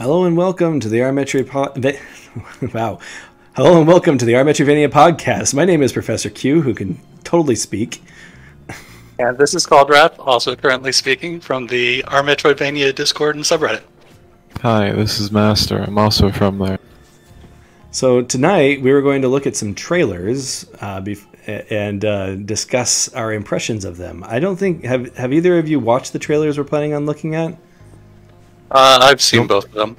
Hello and welcome to the Wow. Hello and welcome to the rMetroidvania podcast. My name is Professor Q, who can totally speak. And this is Caldrath, also currently speaking from the rMetroidvania Discord and subreddit. Hi, this is Master. I'm also from there. So tonight we were going to look at some trailers and discuss our impressions of them. I don't think have either of you watched the trailers we're planning on looking at? I've seen both of them.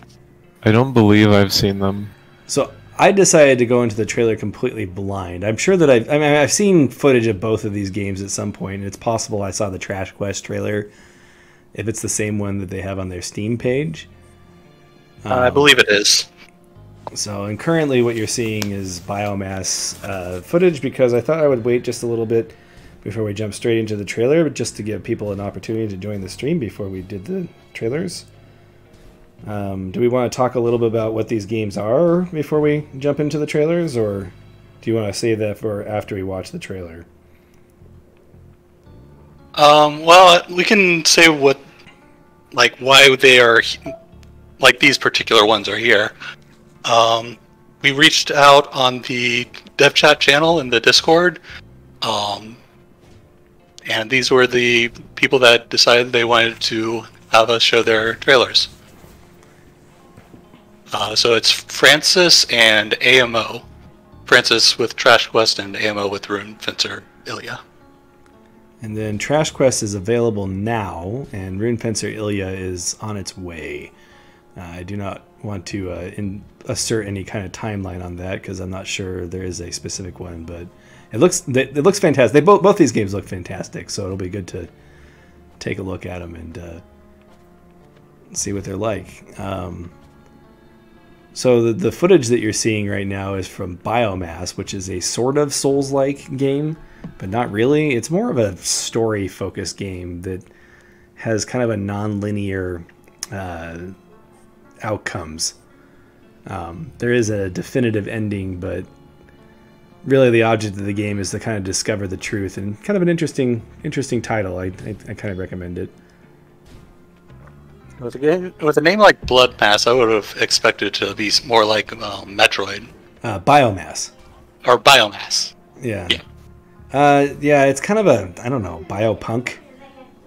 I don't believe I've seen them. So I decided to go into the trailer completely blind. I'm sure that I've seen footage of both of these games at some point, and it's possible I saw the Trash Quest trailer, if it's the same one that they have on their Steam page. I believe it is. So, and currently what you're seeing is biomass footage, because I thought I would wait just a little bit before we jump straight into the trailer, but just to give people an opportunity to join the stream before we did the trailers. Do we want to talk a little bit about what these games are before we jump into the trailers, or do you want to save that for after we watch the trailer? Well, we can say why they are, these particular ones are here. We reached out on the dev chat channel in the Discord, and these were the people that decided they wanted to have us show their trailers. So it's Francis and AMO. Francis with Trash Quest and AMO with Rune, Fencer, Illyia. And then Trash Quest is available now, and Rune, Fencer, Illyia is on its way. I do not want to assert any kind of timeline on that, because I'm not sure there is a specific one, but it looks fantastic. Both these games look fantastic, so it'll be good to take a look at them and see what they're like. So the footage that you're seeing right now is from Biomass, which is a sort of Souls-like game, but not really. It's more of a story-focused game that has kind of a non-linear outcomes. There is a definitive ending, but really the object of the game is to kind of discover the truth, and kind of an interesting title. I kind of recommend it. With a name like Bloodmass, I would have expected it to be more like Metroid. Biomass. Or Biomass. Yeah. Yeah, it's kind of a, I don't know, biopunk.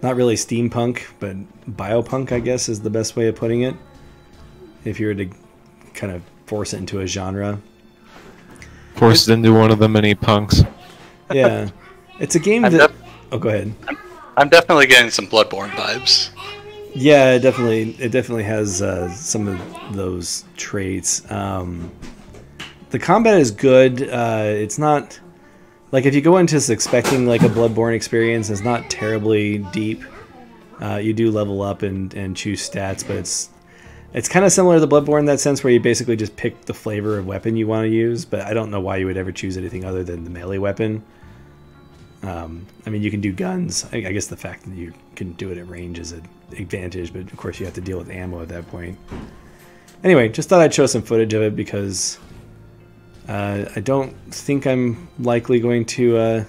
Not really steampunk, but biopunk, I guess, is the best way of putting it. If you were to kind of force it into a genre. Forced into one of the many punks. Yeah. It's a game that... Oh, go ahead. I'm definitely getting some Bloodborne vibes. Yeah, it definitely has some of those traits. The combat is good. It's not... Like, if you go into this expecting like a Bloodborne experience, it's not terribly deep. You do level up and choose stats, but it's kind of similar to Bloodborne in that sense, where you basically just pick the flavor of weapon you want to use, but I don't know why you would ever choose anything other than the melee weapon. I mean, you can do guns. I guess the fact that you can do it at range is an advantage, but of course you have to deal with ammo at that point. Anyway, just thought I'd show some footage of it, because I don't think I'm likely going to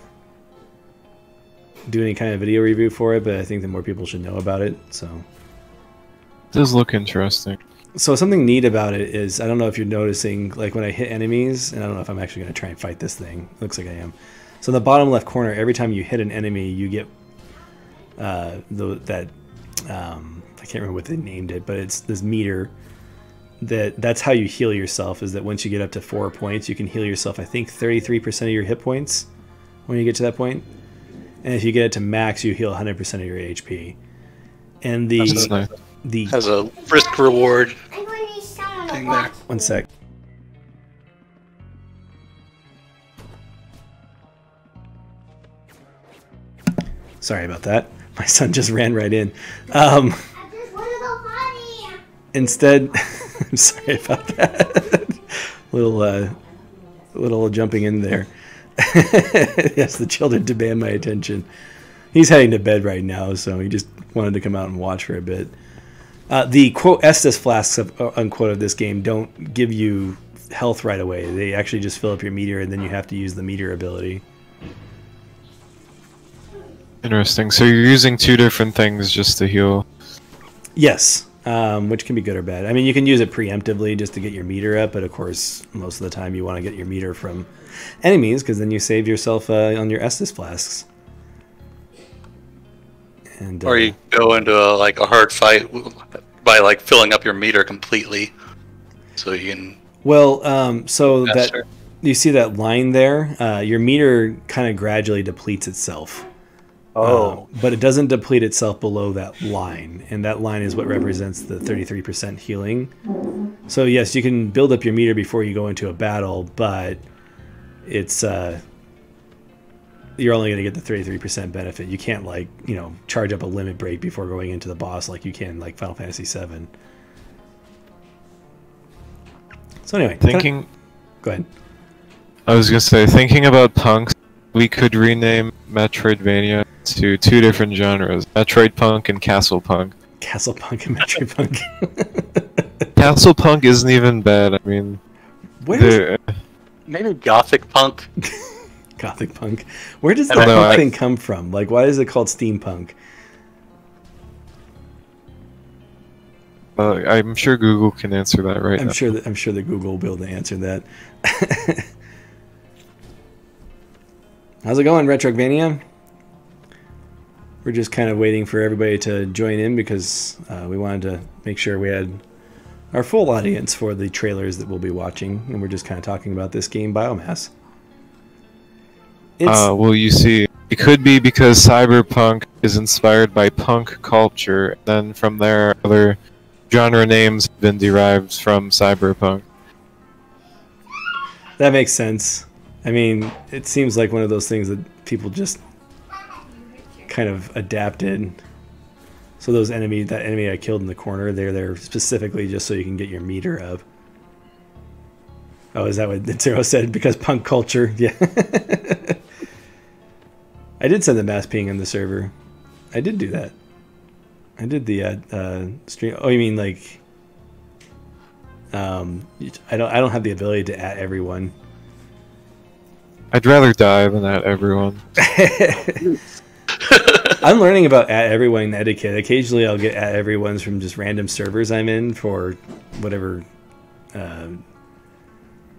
do any kind of video review for it, but I think that more people should know about it. So It does look interesting. So something neat about it is, I don't know if you're noticing, like when I hit enemies, and I don't know if I'm actually going to try and fight this thing. It looks like I am. So in the bottom left corner, every time you hit an enemy, you get I can't remember what they named it, but it's this meter that's how you heal yourself, is that once you get up to 4 points, you can heal yourself, I think, 33% of your hit points when you get to that point. And if you get it to max, you heal 100% of your HP. And That's nice. Has a risk reward thing there. One sec. Sorry about that. My son just ran right in. Instead, I'm sorry about that. little jumping in there. Yes, the children demand my attention. He's heading to bed right now, so he just wanted to come out and watch for a bit. The quote Estus flasks unquote of this game don't give you health right away. They actually just fill up your meter, and then you have to use the meter ability. Interesting. So you're using two different things just to heal. Yes. which can be good or bad. I mean, you can use it preemptively just to get your meter up, but of course, most of the time you want to get your meter from enemies because then you save yourself on your Estus flasks. And, or you go into a hard fight by like filling up your meter completely, so you can. Well, so faster. that you see that line there, your meter kind of gradually depletes itself. But it doesn't deplete itself below that line, and that line is what represents the 33% healing. So yes, you can build up your meter before you go into a battle, but it's you're only going to get the 33% benefit. You can't charge up a limit break before going into the boss like you can like Final Fantasy VII. So anyway, go ahead. I was gonna say, thinking about punks, we could rename Metroidvania to 2 different genres: Metroid Punk and Castle Punk. Castle Punk and Metroid Punk. Castle Punk isn't even bad. I mean, maybe Gothic Punk. Gothic Punk. Where does the punk thing come from? Like, why is it called steampunk? I'm sure Google can answer that right now. I'm sure that Google will be able to answer that. How's it going, Metroidvania? We're just kind of waiting for everybody to join in because we wanted to make sure we had our full audience for the trailers that we'll be watching, and we're just kind of talking about this game, Biomass. Well, you see, it could be because cyberpunk is inspired by punk culture, and then from there, other genre names have been derived from cyberpunk. That makes sense. I mean, it seems like one of those things that people just kind of adapted. So that enemy I killed in the corner, they're there specifically just so you can get your meter up. Oh, is that what Zero said? Because punk culture? Yeah. I did send the mass ping in the server. I did do that. I did the stream. Oh, you mean like? I don't have the ability to at everyone. I'd rather die than at everyone. I'm learning about at everyone etiquette. Occasionally, I'll get at everyone's from just random servers I'm in for whatever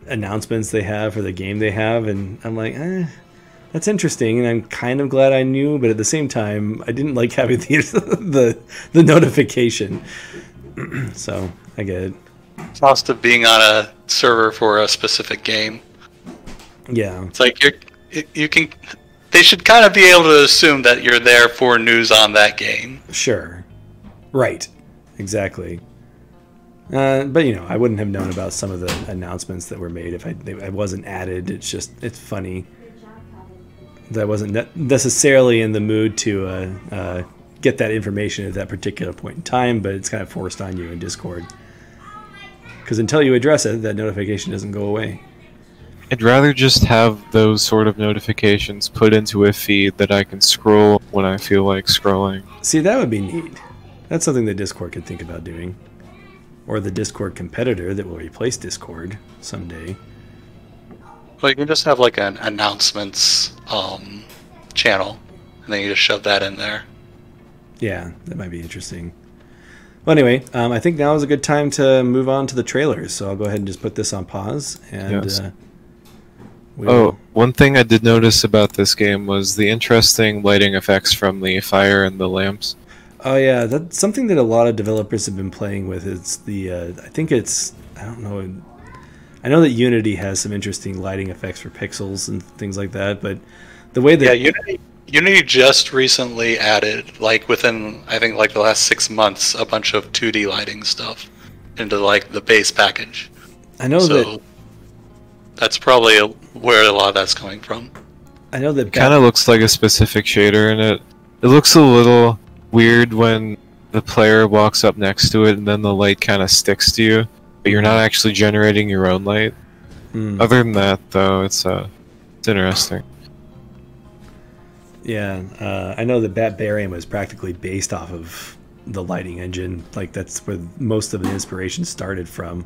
announcements they have for the game they have, and I'm like, that's interesting, and I'm kind of glad I knew, but at the same time, I didn't like having the notification. So I get it. Cost of being on a server for a specific game. Yeah, it's like you can. They should kind of be able to assume that you're there for news on that game. Sure, right, exactly. But I wouldn't have known about some of the announcements that were made if I wasn't added. It's funny that I wasn't necessarily in the mood to get that information at that particular point in time, but it's kind of forced on you in Discord. Because until you address it, that notification doesn't go away. I'd rather just have those sort of notifications put into a feed that I can scroll when I feel like scrolling. See, that would be neat. That's something that Discord could think about doing. Or the Discord competitor that will replace Discord someday. Well, you can just have like an announcements channel, and then you just shove that in there. Yeah, that might be interesting. Well, anyway, I think now is a good time to move on to the trailers. So I'll go ahead and just put this on pause. And yes. One thing I did notice about this game was the interesting lighting effects from the fire and the lamps. Oh yeah, that's something that a lot of developers have been playing with. It's the I don't know. I know that Unity has some interesting lighting effects for pixels and things like that, but the way that Unity just recently added, like within I think like the last 6 months, a bunch of 2D lighting stuff into like the base package. I know that that's probably where a lot of that's coming from. I know that it kind of looks like a specific shader in it. It looks a little weird when the player walks up next to it and then the light kind of sticks to you, but you're not actually generating your own light. Other than that, though, it's interesting. Yeah, I know that Barbarian was practically based off of the lighting engine. Like that's where most of the inspiration started from.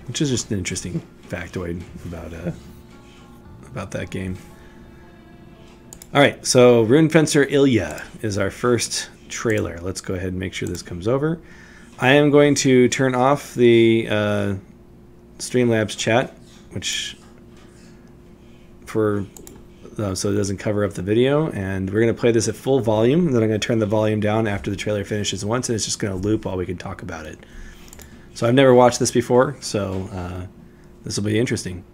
Which is just an interesting factoid about that game. All right, so Rune Fencer Illyia is our first trailer. Let's go ahead and make sure this comes over. I am going to turn off the Streamlabs chat, which so it doesn't cover up the video, and we're going to play this at full volume, and then I'm going to turn the volume down after the trailer finishes once, and it's just going to loop while we can talk about it. So I've never watched this before, so this will be interesting.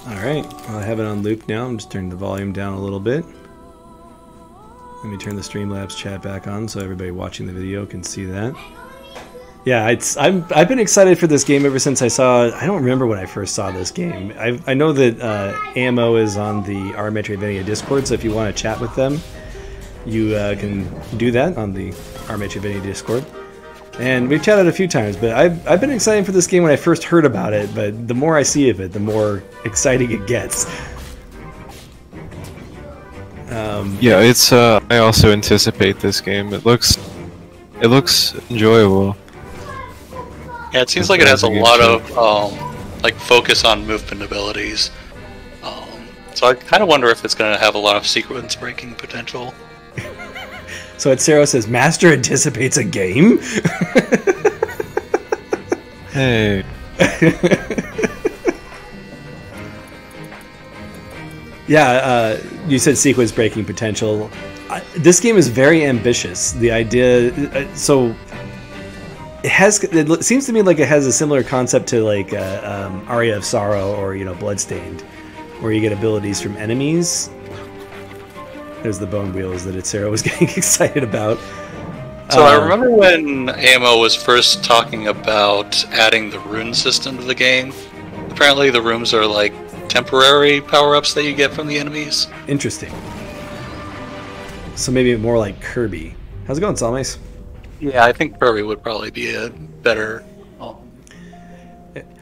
Alright, well, I have it on loop now. I'm just turning the volume down a little bit. Let me turn the Streamlabs chat back on so everybody watching the video can see that. Yeah, I've been excited for this game ever since I don't remember when I first saw this game. I know that AMO is on the rMetroidvania Discord, so if you want to chat with them, you can do that on the rMetroidvania Discord. And we've chatted a few times, but I've been excited for this game when I first heard about it, but the more I see of it, the more exciting it gets. Yeah, it's I also anticipate this game. It looks enjoyable. Yeah, it seems like it has a lot of like focus on movement abilities. So I kind of wonder if it's going to have a lot of sequence breaking potential. So Atsero says, Master anticipates a game? Hey. Yeah, you said sequence breaking potential. This game is very ambitious. The idea, so it seems to me like it has a similar concept to like Aria of Sorrow or Bloodstained, where you get abilities from enemies. There's the bone wheels that Atsero was getting excited about. So I remember when AMO was first talking about adding the rune system to the game. Apparently the runes are like temporary power-ups that you get from the enemies. Interesting. So maybe more like Kirby. How's it going, Salmace? Yeah, I think Kirby would probably be a better...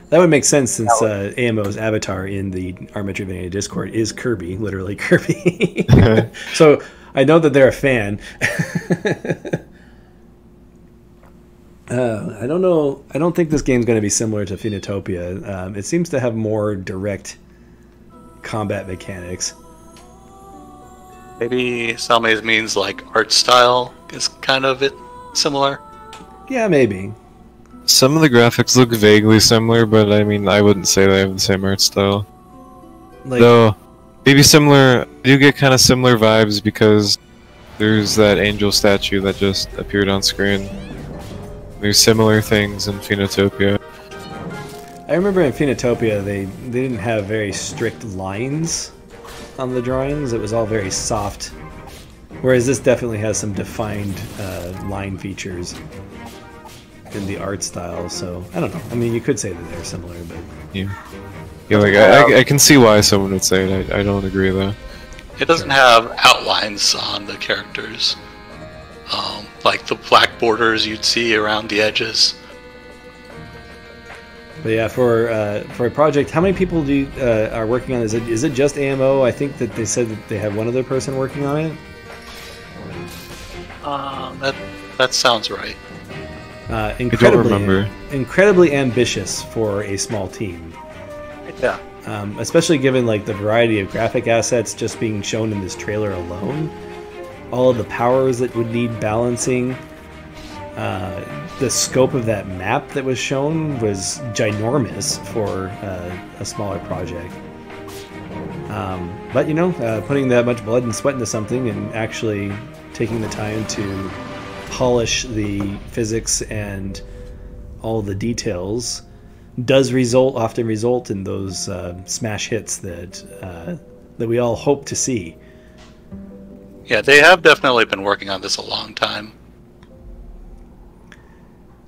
That would make sense since AMO's avatar in the rMetroidvania Discord is Kirby, literally Kirby. So I know that they're a fan. I don't know. I don't think this game's going to be similar to Phoenotopia. It seems to have more direct combat mechanics. Maybe Salmaze means like art style is kind of similar. Yeah, maybe. Some of the graphics look vaguely similar, but I mean, I wouldn't say they have the same art style. Though, maybe similar. I do get kind of similar vibes because there's that angel statue that just appeared on screen. There's similar things in Phoenotopia. I remember in Phoenotopia they didn't have very strict lines on the drawings. It was all very soft, whereas this definitely has some defined line features in the art style. So I don't know. I mean, you could say that they're similar, but Yeah, like I can see why someone would say it. I don't agree though. It doesn't have outlines on the characters, like the black borders you'd see around the edges. But yeah, for a project, how many people are working on it? Is it just AMO? I think that they said that they have one other person working on it. That sounds right. Incredibly ambitious for a small team. Yeah. Especially given like the variety of graphic assets just being shown in this trailer alone, all of the powers that would need balancing. The scope of that map that was shown was ginormous for a smaller project. But you know, putting that much blood and sweat into something and actually taking the time to polish the physics and all the details does often result in those smash hits that we all hope to see. Yeah, they have definitely been working on this a long time.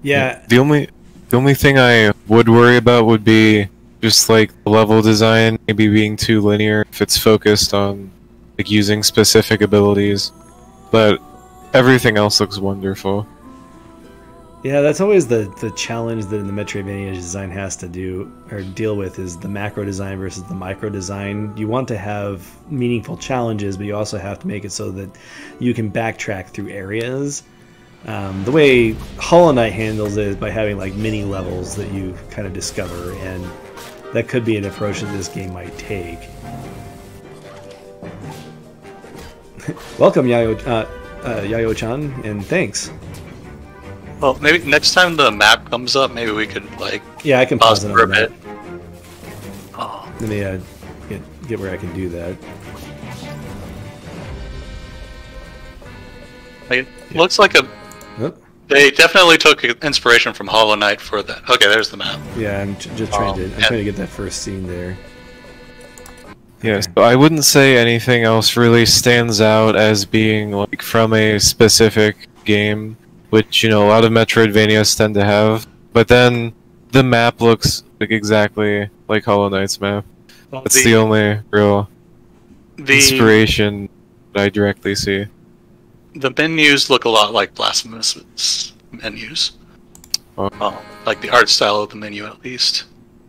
Yeah. The only thing I would worry about would be just like the level design maybe being too linear if it's focused on like using specific abilities. But everything else looks wonderful. Yeah, that's always the challenge that the Metroidvania design has to do or deal with is the macro design versus the micro design. You want to have meaningful challenges, but you also have to make it so that you can backtrack through areas. The way Hollow Knight handles it is by having like mini levels that you kind of discover, and that could be an approach that this game might take. Welcome, Yayo-chan, and thanks. Well, maybe next time the map comes up, maybe we could like I can pause it for a on that. bit. Oh. Let me get where I can do that. It looks like they definitely took inspiration from Hollow Knight for that. Okay, there's the map. Yeah, I'm just trying to get that first scene there. Yes, but I wouldn't say anything else really stands out as being like from a specific game, which, you know, a lot of Metroidvanias tend to have. But then the map looks like exactly like Hollow Knight's map. That's the only real inspiration that I directly see. The menus look a lot like Blasphemous menus. Like the art style of the menu, at least,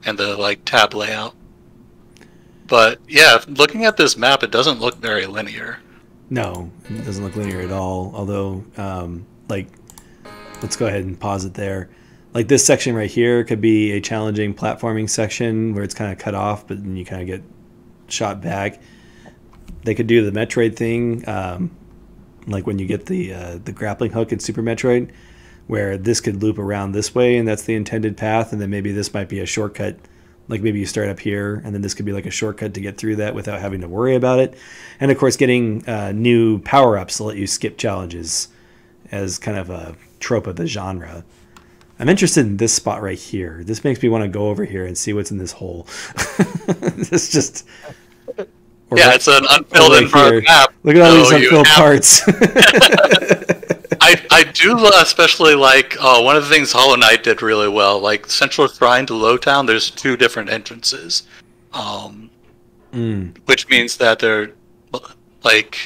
and the like tab layout. But yeah, looking at this map, it doesn't look very linear. No, it doesn't look linear at all. Although, like, let's go ahead and pause it there. Like this section right here could be a challenging platforming section where it's kind of cut off, but then you kind of get shot back. They could do the Metroid thing, like when you get the grappling hook in Super Metroid, where this could loop around this way, and that's the intended path, and then maybe this might be a shortcut. Like maybe you start up here, and then this could be like a shortcut to get through that without having to worry about it. And of course, getting new power-ups to let you skip challenges as kind of a trope of the genre. I'm interested in this spot right here. This makes me want to go over here and see what's in this hole. It's just... Yeah, it's an unfilled in map. Look at all these unfilled parts. I do especially like one of the things Hollow Knight did really well. Like Central Shrine to Lowtown, there's two different entrances, which means that they're like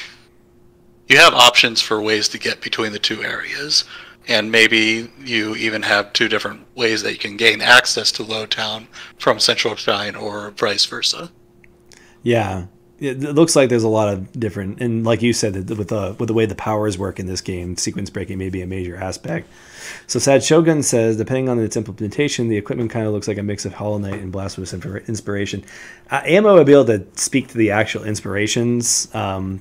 you have options for ways to get between the two areas, and maybe you even have two different ways that you can gain access to Lowtown from Central Shrine, or vice versa. Yeah. It looks like there's a lot of different, and like you said, with the way the powers work in this game, sequence breaking may be a major aspect. So Sad Shogun says, depending on its implementation, the equipment kind of looks like a mix of Hollow Knight and Blasphemous inspiration. Ammo would be able to speak to the actual inspirations. I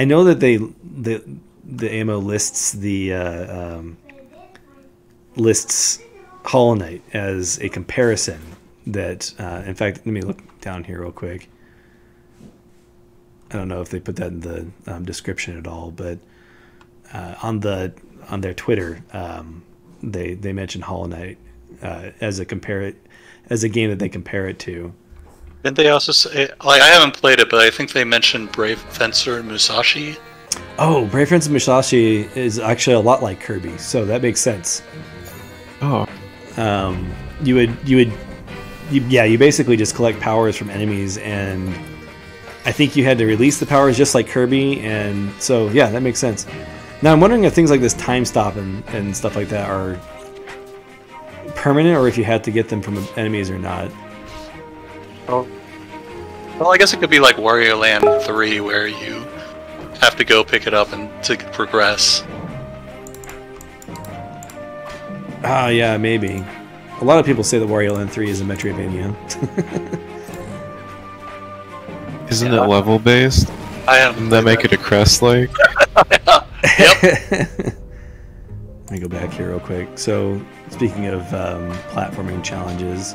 know that the ammo lists lists Hollow Knight as a comparison. That in fact, let me look down here real quick. I don't know if they put that in the description at all, but on their Twitter, they mentioned Hollow Knight as a game that they compare it to. Didn't they also say, like, I haven't played it, but I think they mentioned Brave Fencer and Musashi. Oh, Brave Fencer and Musashi is actually a lot like Kirby, so that makes sense. Oh. You basically just collect powers from enemies, and I think you had to release the powers just like Kirby, and so yeah, that makes sense. Now I'm wondering if things like this time stop and stuff like that are permanent, or if you had to get them from enemies or not. Oh. Well, I guess it could be like Wario Land 3, where you have to go pick it up and to progress. Ah, yeah, maybe. A lot of people say that Wario Land 3 is a Metroidvania. Isn't it level based? I haven't. Doesn't that make it a crest-like? Yep. Let me go back here real quick. So, speaking of platforming challenges,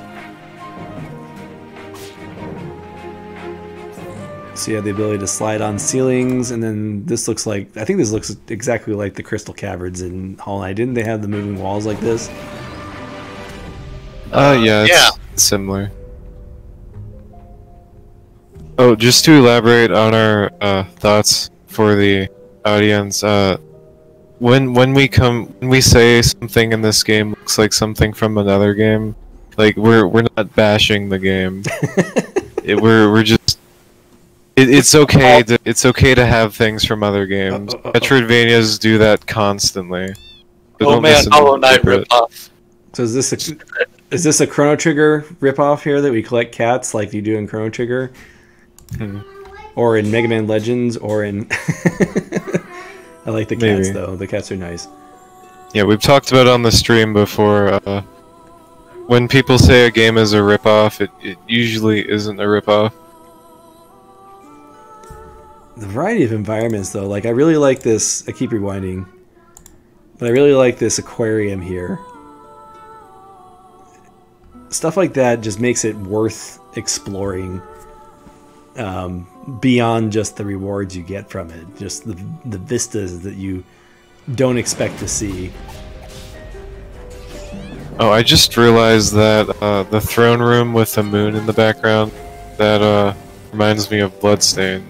so you have the ability to slide on ceilings, and then this looks like, I think this looks exactly like the Crystal Caverns in Hollow Knight. Didn't they have the moving walls like this? Yeah, it's similar. Oh, just to elaborate on our thoughts for the audience, when we say something in this game looks like something from another game, like we're not bashing the game. We're just it's okay to have things from other games. Metroidvanias do that constantly. Oh man, Hollow Knight ripoff. So is this a Chrono Trigger ripoff here that we collect cats like you do in Chrono Trigger? Or in Mega Man Legends, or in... I like the cats, though. The cats are nice. Yeah, we've talked about it on the stream before. When people say a game is a ripoff, it usually isn't a ripoff. The variety of environments, though. Like, I really like this... I keep rewinding. But I really like this aquarium here. Stuff like that just makes it worth exploring. Beyond just the rewards you get from it, just the vistas that you don't expect to see. Oh, I just realized that the throne room with the moon in the background, that reminds me of Bloodstained.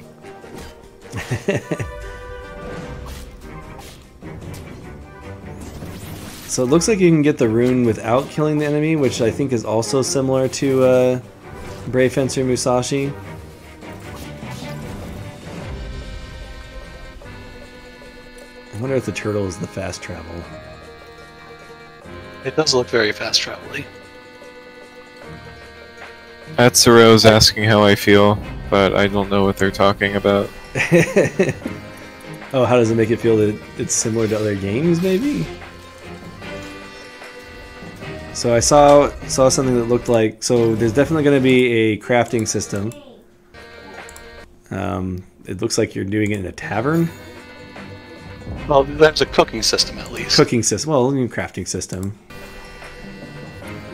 So it looks like you can get the rune without killing the enemy, which I think is also similar to Brave Fencer Musashi. I wonder if the turtle is the fast travel. It does look very fast travel-y. Atsuro's asking how I feel, but I don't know what they're talking about. Oh, how does it make it feel that it's similar to other games, maybe? So I saw something that looked like... So there's definitely going to be a crafting system. It looks like you're doing it in a tavern. Well, there's a cooking system at least. Cooking system. Well, new crafting system.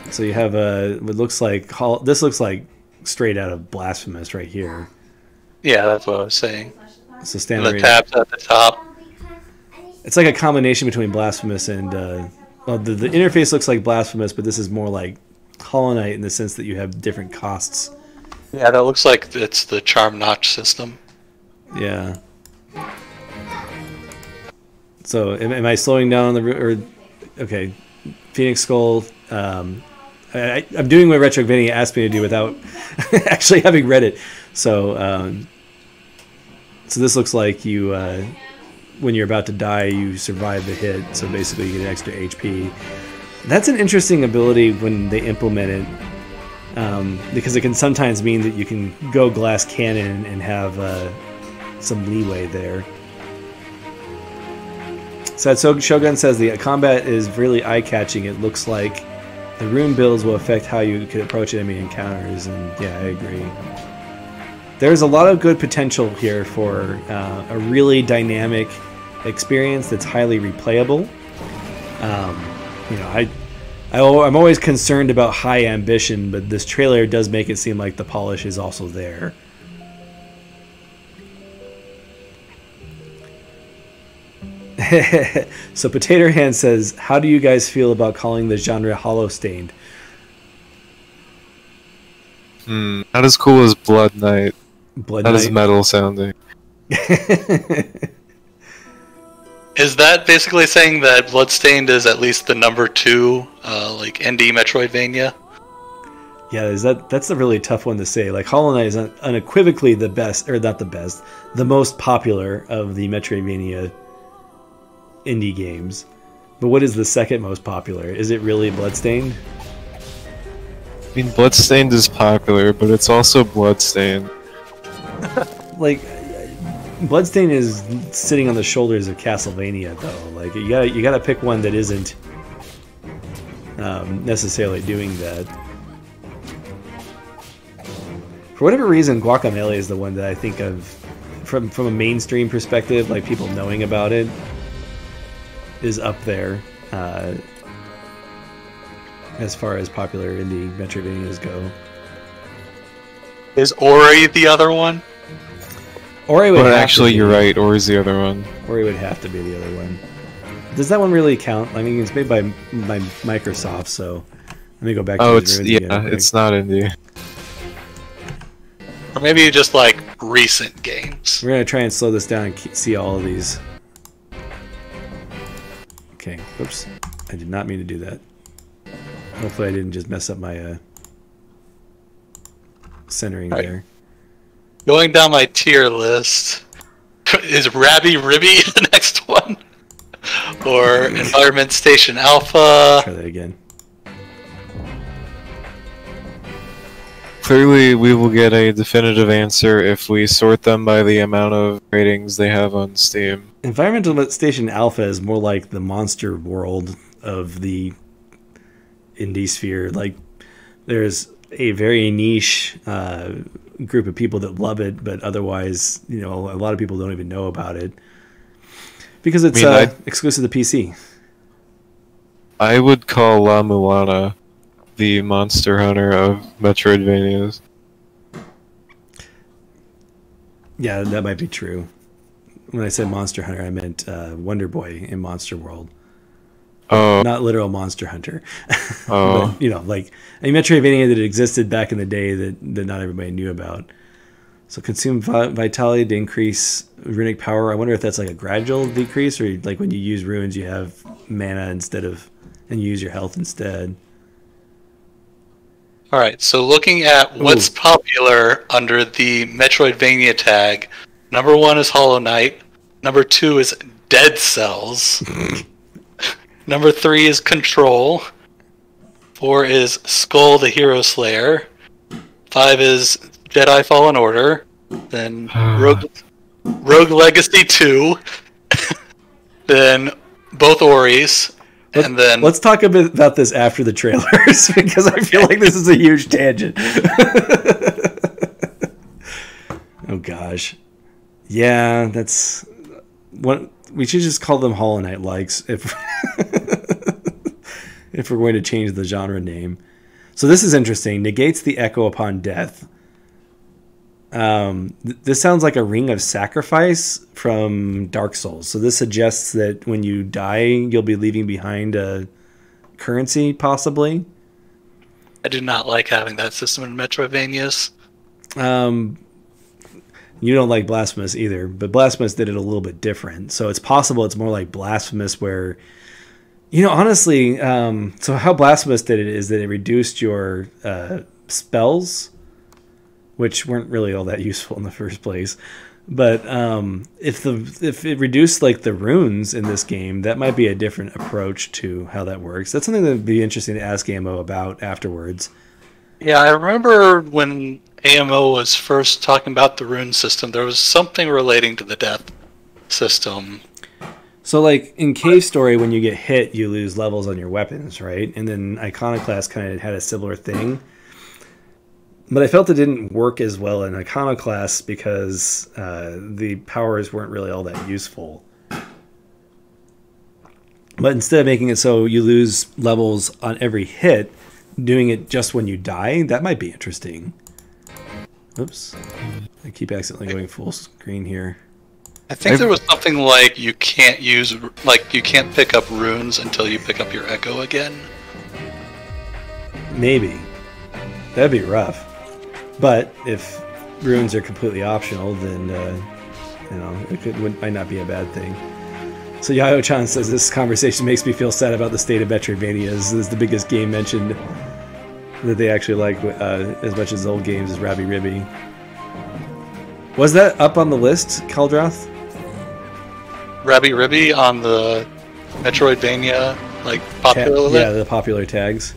So you have what looks like... This looks like straight out of Blasphemous right here. Yeah, that's what I was saying. So standard. The tabs at the top. It's like a combination between Blasphemous and... well, the interface looks like Blasphemous, but this is more like Hollow Knight in the sense that you have different costs. Yeah, that looks like it's the charm notch system. Yeah. So, am I slowing down okay, Phoenix Skull. I'm doing what Metroidvania asked me to do without actually having read it. So, so this looks like you, when you're about to die, you survive the hit. So basically, you get extra HP. That's an interesting ability when they implement it, because it can sometimes mean that you can go glass cannon and have some leeway there. So Shogun says the combat is really eye-catching. It looks like the rune builds will affect how you could approach enemy encounters, and yeah, I agree. There's a lot of good potential here for a really dynamic experience that's highly replayable. You know, I'm always concerned about high ambition, but this trailer does make it seem like the polish is also there. So Potato Hand says, how do you guys feel about calling the genre hollow stained? Not as cool as Blood Knight. Blood That Knight? is metal sounding. Is that basically saying that Bloodstained is at least the number 2, like indie Metroidvania? Yeah, that's a really tough one to say. Like Hollow Knight is unequivocally the best, or not the best, the most popular of the Metroidvania indie games. But what is the second most popular? Is it really Bloodstained? I mean, Bloodstained is popular, but it's also Bloodstained. Like, Bloodstained is sitting on the shoulders of Castlevania, though. Like, you gotta pick one that isn't necessarily doing that. For whatever reason, Guacamelee is the one that I think of from a mainstream perspective, like people knowing about it, is up there as far as popular indie Metroidvanias go. Is Ori the other one? Ori would But have actually, to be. you're right. Ori's the other one. Ori would have to be the other one. Does that one really count? I mean, it's made by Microsoft, so let me go back to Oh, the it's ruins yeah, again, quick. it's not indie. Or maybe just like recent games. We're gonna try and slow this down and see all of these. Okay, oops. I did not mean to do that. Hopefully I didn't just mess up my centering Right. there. Going down my tier list, is Rabby Ribby the next one? Or Environment Station Alpha? Try that again. Clearly, we will get a definitive answer if we sort them by the amount of ratings they have on Steam. Environmental Station Alpha is more like the monster world of the indie sphere. Like, there's a very niche group of people that love it, but otherwise, you know, a lot of people don't even know about it because it's exclusive to PC. I would call La Mulana the Monster Hunter of Metroidvanias. Yeah, that might be true. When I said Monster Hunter, I meant Wonder Boy in Monster World. Oh, Not literal Monster Hunter. oh. But, you know, like a Metroidvania that existed back in the day that not everybody knew about. So consume vitality to increase runic power. I wonder if that's like a gradual decrease, or like when you use runes, you have mana instead of, and you use your health instead. Alright, so looking at what's popular under the Metroidvania tag, number 1 is Hollow Knight, number 2 is Dead Cells, number 3 is Control, 4 is Skull the Hero Slayer, 5 is Jedi Fallen Order, then Rogue Legacy 2, then both Oris, and then... Let's talk a bit about this after the trailers, because I feel like this is a huge tangent. Oh gosh. Yeah, that's... what we should just call them Hollow Knight likes if if we're going to change the genre name. So this is interesting. Negates the echo upon death. This sounds like a ring of sacrifice from Dark Souls. So this suggests that when you die, you'll be leaving behind a currency, possibly. I do not like having that system in Metroidvanias. You don't like Blasphemous either, but Blasphemous did it a little bit different. So it's possible it's more like Blasphemous where, you know, honestly, so how Blasphemous did it is that it reduced your spells, which weren't really all that useful in the first place. But if it reduced like the runes in this game, that might be a different approach to how that works. That's something that would be interesting to ask AMO about afterwards. Yeah, I remember when AMO was first talking about the rune system, there was something relating to the death system. So like in Cave Story, when you get hit, you lose levels on your weapons, right? And then Iconoclast kind of had a similar thing. But I felt it didn't work as well in Iconoclast because the powers weren't really all that useful. But instead of making it so you lose levels on every hit, doing it just when you die, that might be interesting. Oops. I keep accidentally going full screen here. I think there was something like you can't pick up runes until you pick up your echo again. Maybe. That'd be rough. But if runes are completely optional, then it might not be a bad thing. So Yayo-chan says this conversation makes me feel sad about the state of Metroidvania. This is the biggest game mentioned that they actually like as much as old games as Rabby Ribby. Was that up on the list, Kaldrath? Rabby Ribby on the Metroidvania popular list? Yeah, the popular tags.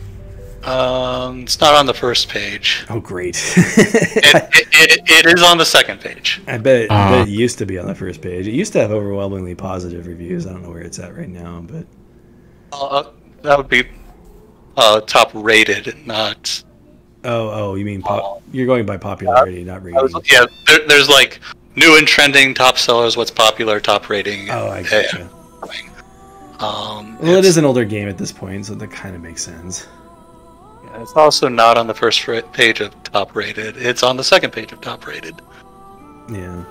It's not on the first page. Oh, great. it is on the second page. I bet it used to be on the first page. It used to have overwhelmingly positive reviews. I don't know where it's at right now, but that would be top rated, not. Oh, you mean you're going by popularity, not rating. Yeah, there's new and trending, top sellers, what's popular, top rating. Oh, I gotcha. Well, it is an older game at this point, so that kind of makes sense. It's also not on the first page of top rated. It's on the second page of top rated. Yeah.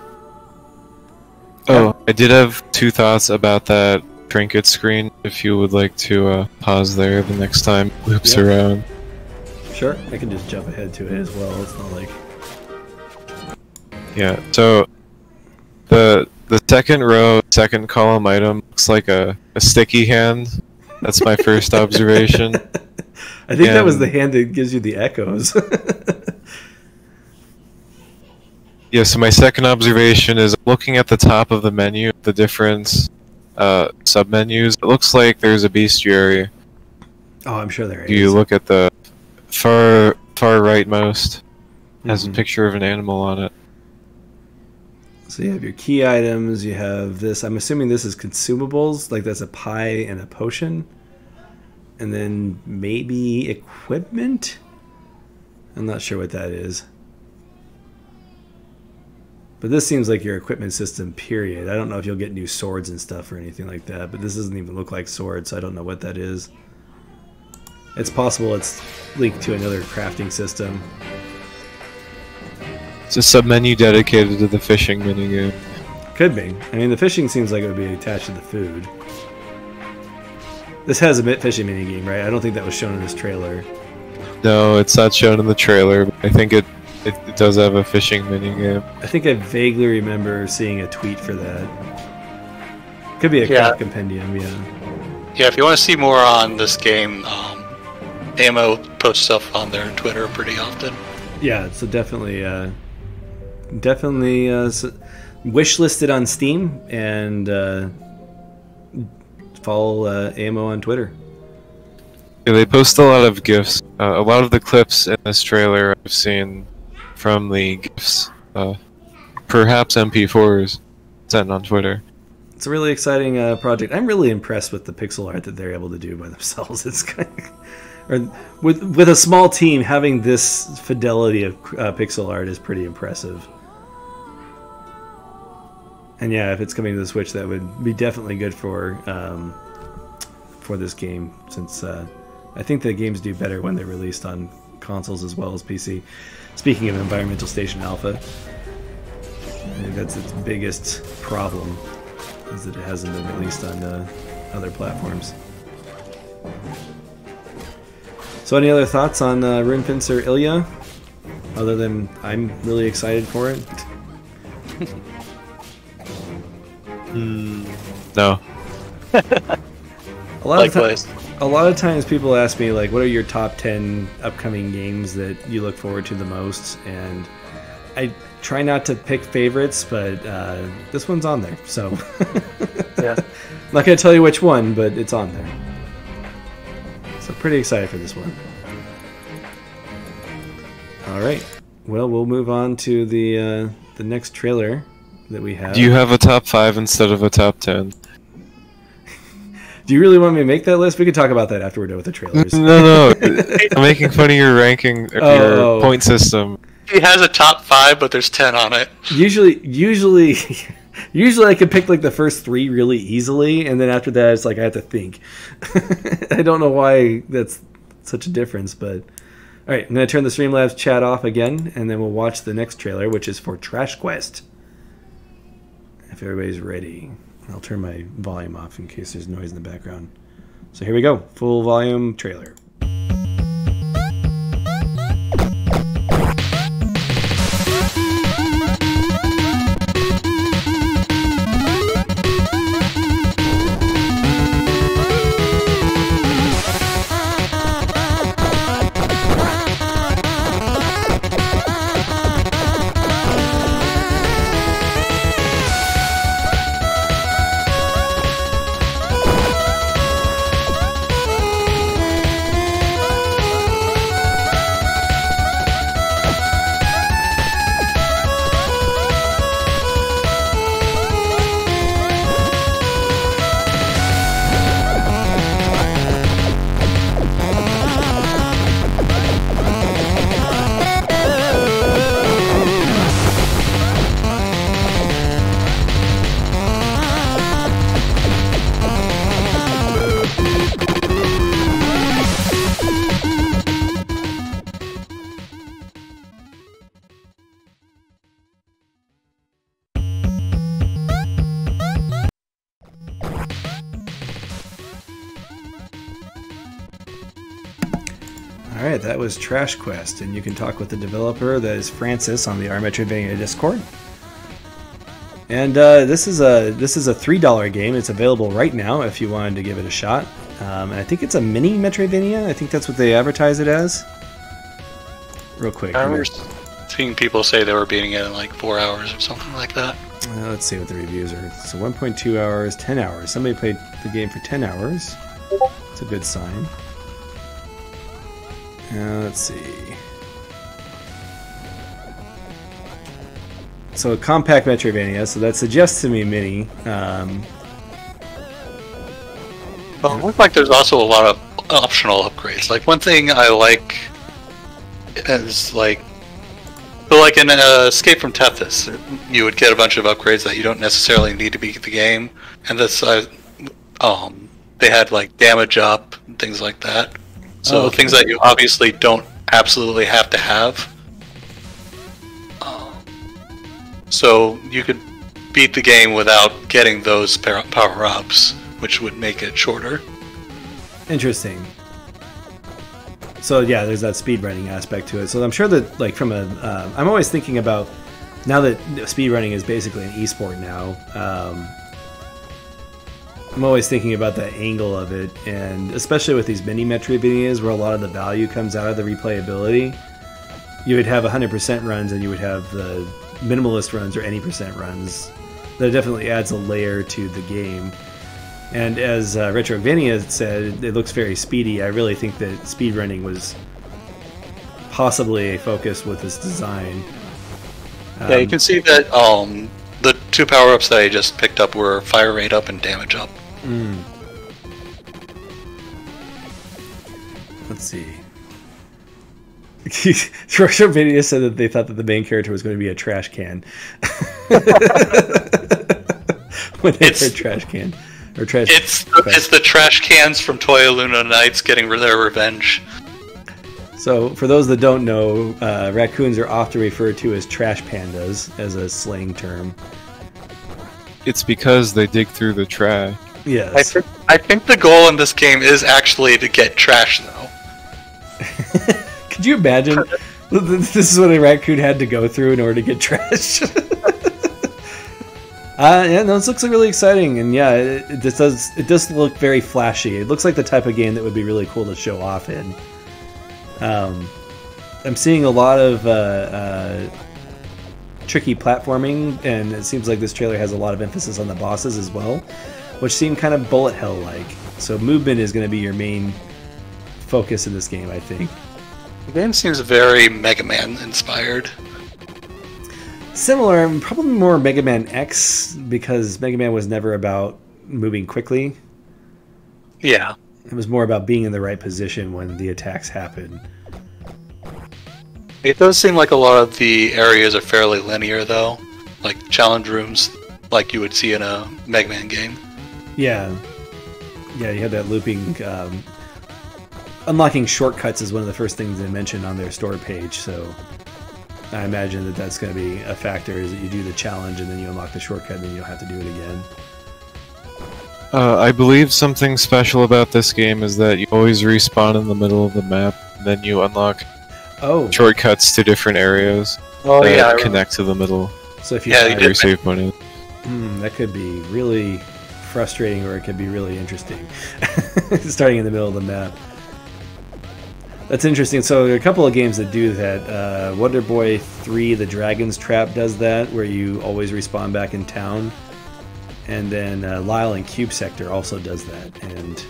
Oh, I did have 2 thoughts about that trinket screen. If you would like to pause there the next time it loops around. Sure, I can just jump ahead to it as well. It's not like. Yeah. So the second row, second column item looks like a sticky hand. That's my first observation. I think that was the hand that gives you the echoes. Yeah, so my second observation is looking at the top of the menu, the different sub-menus. It looks like there's a bestiary. Oh, I'm sure there is. You look at the far rightmost. It has a picture of an animal on it. So you have your key items, you have this. I'm assuming this is consumables, like that's a pie and a potion. And then maybe equipment? I'm not sure what that is. But this seems like your equipment system, period. I don't know if you'll get new swords and stuff or anything like that, but this doesn't even look like swords, so I don't know what that is. It's possible it's linked to another crafting system. It's a sub-menu dedicated to the fishing minigame. Could be. I mean, the fishing seems like it would be attached to the food. This has a fishing minigame, right? I don't think that was shown in this trailer. No, it's not shown in the trailer, but I think it does have a fishing minigame. I think I vaguely remember seeing a tweet for that. Could be a craft compendium, yeah. Yeah, if you want to see more on this game, AMO posts stuff on their Twitter pretty often. Yeah, so definitely wishlisted on Steam and follow AMO on Twitter. Yeah, they post a lot of GIFs. A lot of the clips in this trailer I've seen from the GIFs, perhaps MP4s, sent on Twitter. It's a really exciting project. I'm really impressed with the pixel art that they're able to do by themselves. It's kind of, or with a small team, having this fidelity of pixel art is pretty impressive. And yeah, if it's coming to the Switch, that would be definitely good for this game, since I think the games do better when they're released on consoles as well as PC. Speaking of Environmental Station Alpha, I think that's its biggest problem, is that it hasn't been released on other platforms. So any other thoughts on Rune Pincer Illyia, other than I'm really excited for it? No. A lot of times people ask me, like, what are your top 10 upcoming games that you look forward to the most? And I try not to pick favorites, but this one's on there, so yeah. I'm not going to tell you which one, but it's on there. So pretty excited for this one. All right. Well, we'll move on to the next trailer that we have. Do you have a top 5 instead of a top 10? Do you really want me to make that list? We can talk about that after we're done with the trailers. No. I'm making fun of your ranking, your point system. He has a top 5, but there's 10 on it. Usually I can pick like the first 3 really easily, and then after that it's like I have to think. I don't know why that's such a difference, but all right, I'm going to turn the Streamlabs chat off again, and then we'll watch the next trailer, which is for Trash Quest. if everybody's ready. I'll turn my volume off in case there's noise in the background. So here we go, full volume trailer. Alright, that was Trash Quest, and you can talk with the developer, that is Francis, on the rMetroidvania Discord. And this is a $3 game. It's available right now if you wanted to give it a shot. And I think it's a mini Metroidvania. I think that's what they advertise it as. Real quick. I remember seeing people say they were beating it in like 4 hours or something like that. Let's see what the reviews are. So 1.2 hours, 10 hours. Somebody played the game for 10 hours. It's a good sign. Let's see. So a compact Metroidvania, so that suggests to me mini. Well, it looks like there's also a lot of optional upgrades. Like one thing I like is like, so like in Escape from Tethys, you would get a bunch of upgrades that you don't necessarily need to beat the game, and this they had like damage up and things like that. So things that you obviously don't absolutely have to have. So you could beat the game without getting those power-ups, which would make it shorter. Interesting. So yeah, there's that speedrunning aspect to it. So I'm sure that, like, from a, I'm always thinking about, now that speedrunning is basically an esport now, I'm always thinking about that angle of it, and especially with these mini Metroidvanias where a lot of the value comes out of the replayability, you would have 100% runs and you would have the minimalist runs or any percent runs. That definitely adds a layer to the game. And as Metroidvania said, it looks very speedy. I really think that speedrunning was possibly a focus with this design. Yeah, you can see that the two power-ups that I just picked up were fire rate up and damage up. Let's see. Metroidvania said that they thought that the main character was going to be a trash can. When they heard trash can. Or trash it's the trash cans from Toy Luna Nights getting their revenge. So, for those that don't know, raccoons are often referred to as trash pandas, as a slang term. It's because they dig through the trash. Yes. I think the goal in this game is actually to get trash, though. Could you imagine? This is what a raccoon had to go through in order to get trash. Yeah, no, this looks really exciting, and yeah, it does look very flashy. It looks like the type of game that would be really cool to show off in. I'm seeing a lot of tricky platforming, and it seems like this trailer has a lot of emphasis on the bosses as well, which seem kind of bullet hell-like. So movement is going to be your main focus in this game, I think. The game seems very Mega Man inspired. Similar, probably more Mega Man X, because Mega Man was never about moving quickly. Yeah. It was more about being in the right position when the attacks happen. It does seem like a lot of the areas are fairly linear, though. Like challenge rooms, like you would see in a Mega Man game. Yeah. Yeah, you have that looping... unlocking shortcuts is one of the first things they mentioned on their store page, so... I imagine that that's going to be a factor, is that you do the challenge and then you unlock the shortcut and then you don't have to do it again. I believe something special about this game is that you always respawn in the middle of the map, and then you unlock shortcuts to different areas that connect to the middle. So if you your save point is. That could be really frustrating, or it could be really interesting. Starting in the middle of the map. That's interesting. So there are a couple of games that do that. Wonder Boy 3, The Dragon's Trap does that, where you always respawn back in town. And then Lyle and Cube Sector also does that. And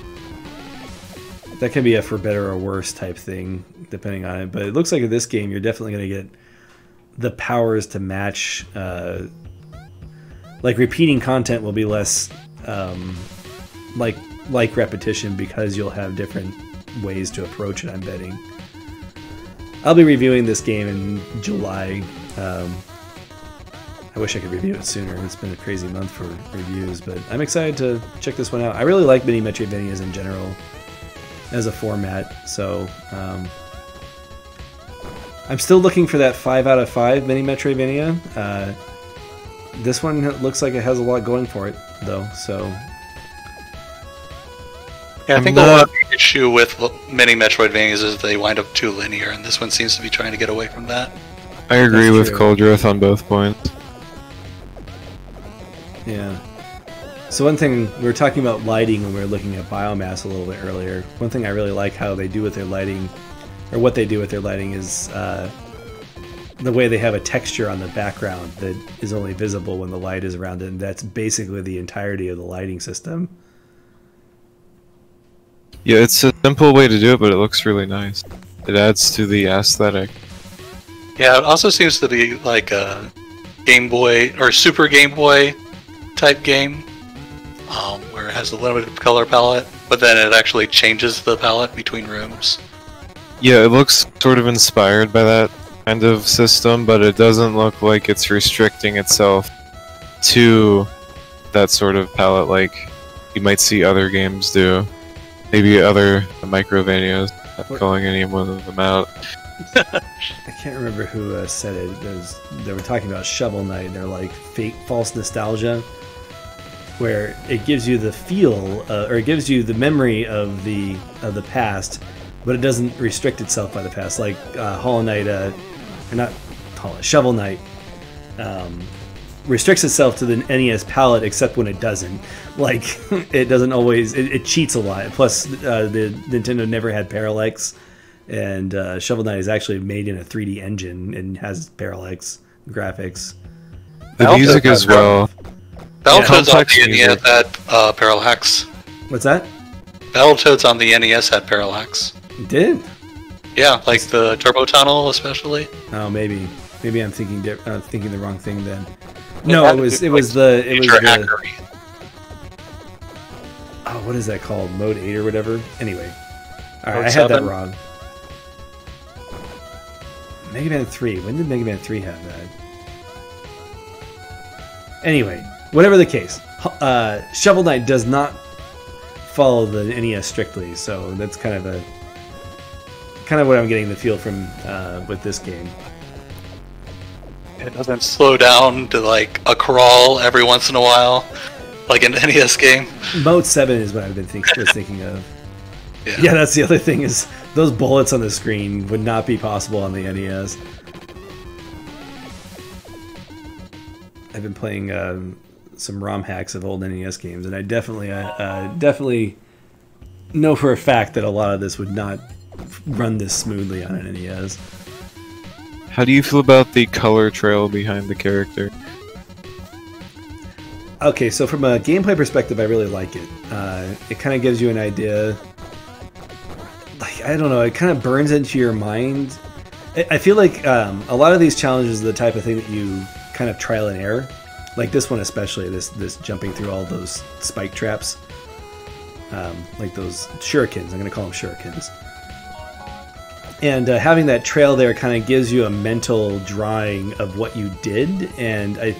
that can be a for better or worse type thing, depending on it. But it looks like in this game, you're definitely going to get the powers to match. Like repeating content will be less like repetition, because you'll have different ways to approach it, I'm betting. I'll be reviewing this game in July. I wish I could review it sooner. It's been a crazy month for reviews, but I'm excited to check this one out. I really like mini Metroidvanias in general as a format, so I'm still looking for that 5 out of 5 mini Metroidvania. This one looks like it has a lot going for it, though, so... Yeah, I think a lot of the issue with many Metroidvanias is they wind up too linear, and this one seems to be trying to get away from that. I agree with Coldreth on both points. Yeah. So one thing, we were talking about lighting when we were looking at biomass a little bit earlier. One thing I really like how they do with their lighting, or what they do with their lighting, is the way they have a texture on the background that is only visible when the light is around it, and that's basically the entirety of the lighting system. Yeah, it's a simple way to do it, but it looks really nice. It adds to the aesthetic. Yeah, it also seems to be like a Game Boy or Super Game Boy type game, where it has a limited color palette, but then it actually changes the palette between rooms. Yeah, it looks sort of inspired by that kind of system, but it doesn't look like it's restricting itself to that sort of palette like you might see other games do. Maybe other Microvanias, not calling any one of them out. I can't remember who said it. They were talking about Shovel Knight, and they're like fake, false nostalgia, where it gives you the feel, or it gives you the memory of the past, but it doesn't restrict itself by the past. Like Hollow Knight, or not Hollow, Shovel Knight restricts itself to the NES palette, except when it doesn't. Like it doesn't always. It cheats a lot. Plus, the Nintendo never had parallax. And Shovel Knight is actually made in a 3D engine and has parallax graphics. The music as well. Battletoads on the NES had parallax. What's that? Battletoads on the NES had parallax. It did? Yeah, like the Turbo Tunnel especially. Oh, maybe I'm thinking the wrong thing then. No, it was the. Oh, what is that called? Mode 8 or whatever. Anyway, all right, I had that wrong. Mega Man 3. When did Mega Man 3 have that? Anyway, whatever the case, Shovel Knight does not follow the NES strictly, so that's kind of what I'm getting the feel from with this game. It doesn't slow down to like a crawl every once in a while, like an NES game. Mode 7 is what I've been thinking of. Yeah, that's the other thing, is those bullets on the screen would not be possible on the NES. I've been playing some ROM hacks of old NES games, and I definitely know for a fact that a lot of this would not run this smoothly on an NES. How do you feel about the color trail behind the character? Okay, so from a gameplay perspective, I really like it. It kind of gives you an idea. Like, I don't know, it kind of burns into your mind. I feel like a lot of these challenges are the type of thing that you kind of trial and error. Like this one especially, this jumping through all those spike traps. Like those shurikens, I'm going to call them shurikens. And having that trail there kind of gives you a mental drawing of what you did, and I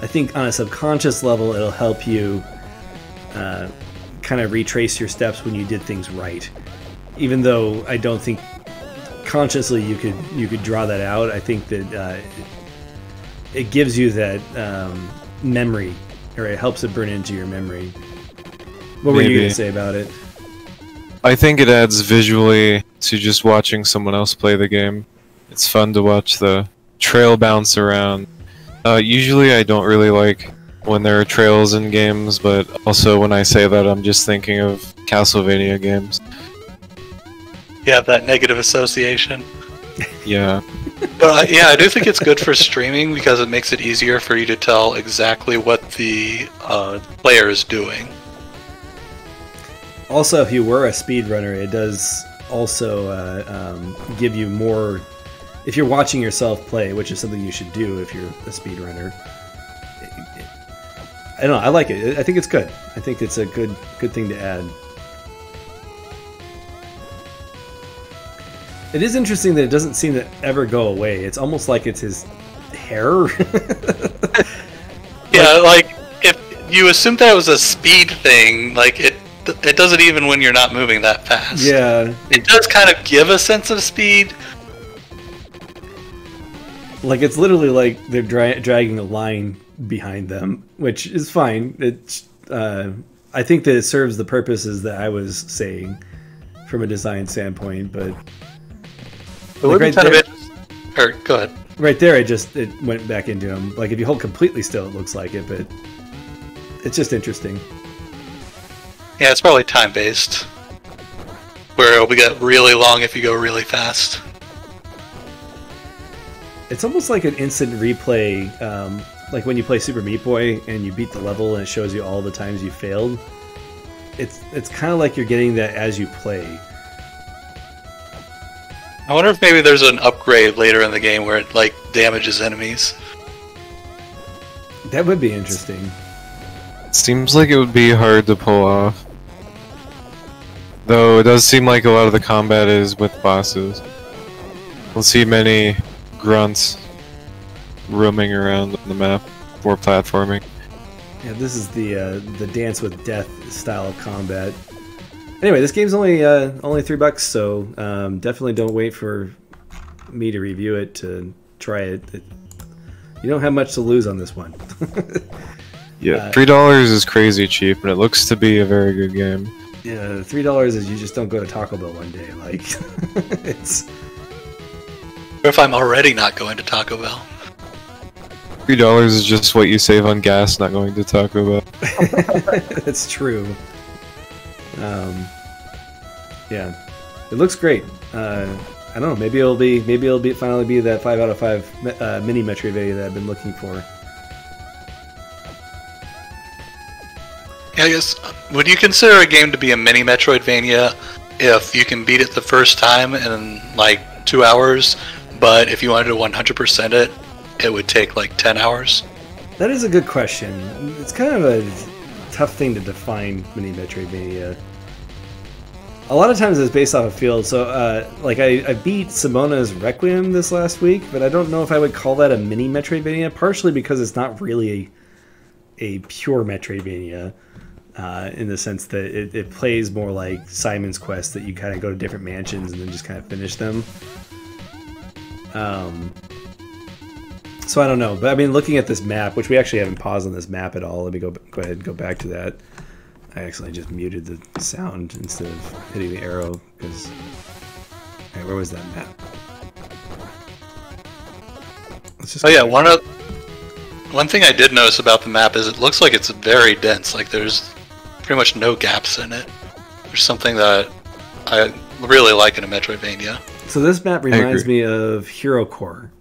think on a subconscious level it'll help you kind of retrace your steps when you did things right. Even though I don't think consciously you could draw that out. I think that it gives you that memory, or it helps it burn into your memory. What were you going to say about it? I think it adds visually to just watching someone else play the game. It's fun to watch the trail bounce around. Usually I don't really like when there are trails in games, but also when I say that I'm just thinking of Castlevania games. You have that negative association. Yeah. But yeah, I do think it's good for streaming because it makes it easier for you to tell exactly what the player is doing. Also, if you were a speedrunner, it does also give you more... If you're watching yourself play, which is something you should do if you're a speedrunner. I don't know, I like it. I think it's good. I think it's a good thing to add. It is interesting that it doesn't seem to ever go away. It's almost like it's his hair. Yeah, like, if you assume that it was a speed thing, like, it does it even when you're not moving that fast. Yeah. It does kind of give a sense of speed. Like, it's literally like they're dragging a line behind them, which is fine. It's I think that it serves the purposes that I was saying from a design standpoint, but... It would be kind of interesting. Or, go ahead. Right there, it went back into him. Like, if you hold completely still, it looks like it, but it's just interesting. Yeah, it's probably time-based. Where it'll get really long if you go really fast. It's almost like an instant replay, like when you play Super Meat Boy and you beat the level and it shows you all the times you failed. It's kind of like you're getting that as you play. I wonder if maybe there's an upgrade later in the game where it, like, damages enemies. That would be interesting. Seems like it would be hard to pull off. Though it does seem like a lot of the combat is with bosses. We'll see many grunts roaming around on the map for platforming. Yeah, this is the Dance with Death style of combat. Anyway, this game's only $3, so definitely don't wait for me to review it to try it. You don't have much to lose on this one. Yeah, $3 is crazy cheap, and it looks to be a very good game. Yeah, $3 is you just don't go to Taco Bell one day. Like, it's... Or if I'm already not going to Taco Bell. $3 is just what you save on gas not going to Taco Bell. That's true. Yeah, it looks great. I don't know. Maybe it'll finally be that 5 out of 5 mini Metroidvania that I've been looking for. Yeah, I guess, would you consider a game to be a mini Metroidvania if you can beat it the first time in like 2 hours, but if you wanted to 100% it, it would take like 10 hours? That is a good question. It's kind of a tough thing to define mini Metroidvania. A lot of times it's based off a field, so like I beat Simona's Requiem this last week, but I don't know if I would call that a mini Metroidvania, partially because it's not really a pure Metroidvania in the sense that it plays more like Simon's Quest, that you kind of go to different mansions and then just kind of finish them. So I don't know, but I mean, looking at this map, which we actually haven't paused on this map at all, let me go ahead and go back to that. I actually just muted the sound instead of hitting the arrow, because... Alright, where was that map? Oh yeah, one thing I did notice about the map is it looks like it's very dense, like there's pretty much no gaps in it. There's something that I really like in a Metroidvania. So this map reminds me of Hero Core.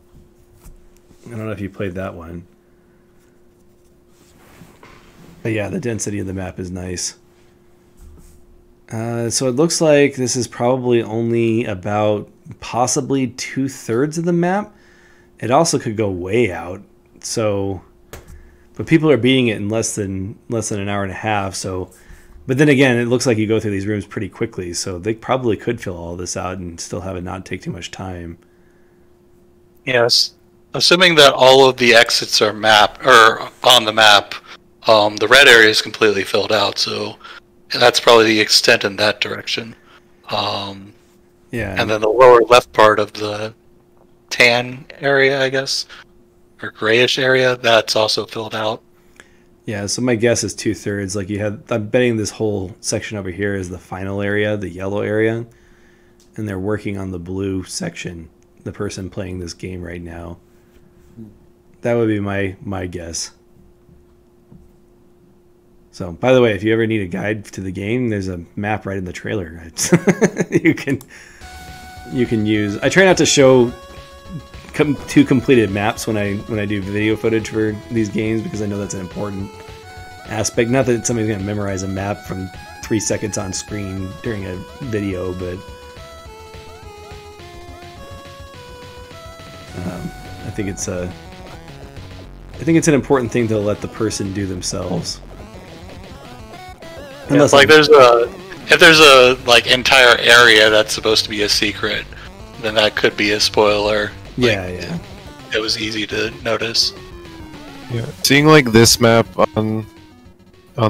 I don't know if you played that one. But yeah, the density of the map is nice. So it looks like this is probably only about possibly 2/3 of the map. It also could go way out. So, but people are beating it in less than an hour and a half. So, but then again, it looks like you go through these rooms pretty quickly. So they probably could fill all this out and still have it not take too much time. Yes, assuming that all of the exits are on the map. The red area is completely filled out, so that's probably the extent in that direction. Yeah. And then the lower left part of the tan area, I guess, or grayish area, that's also filled out. Yeah, so my guess is 2/3. Like I'm betting this whole section over here is the final area, the yellow area, and they're working on the blue section. The person playing this game right now. That would be my guess. So, by the way, if you ever need a guide to the game, there's a map right in the trailer. you can use. I try not to show two completed maps when I do video footage for these games because I know that's an important aspect. Not that somebody's going to memorize a map from 3 seconds on screen during a video, but I think it's an important thing to let the person do themselves. Yeah, it's like if there's a like entire area that's supposed to be a secret, then that could be a spoiler. Yeah, like, yeah. It was easy to notice. Yeah. Seeing like this map on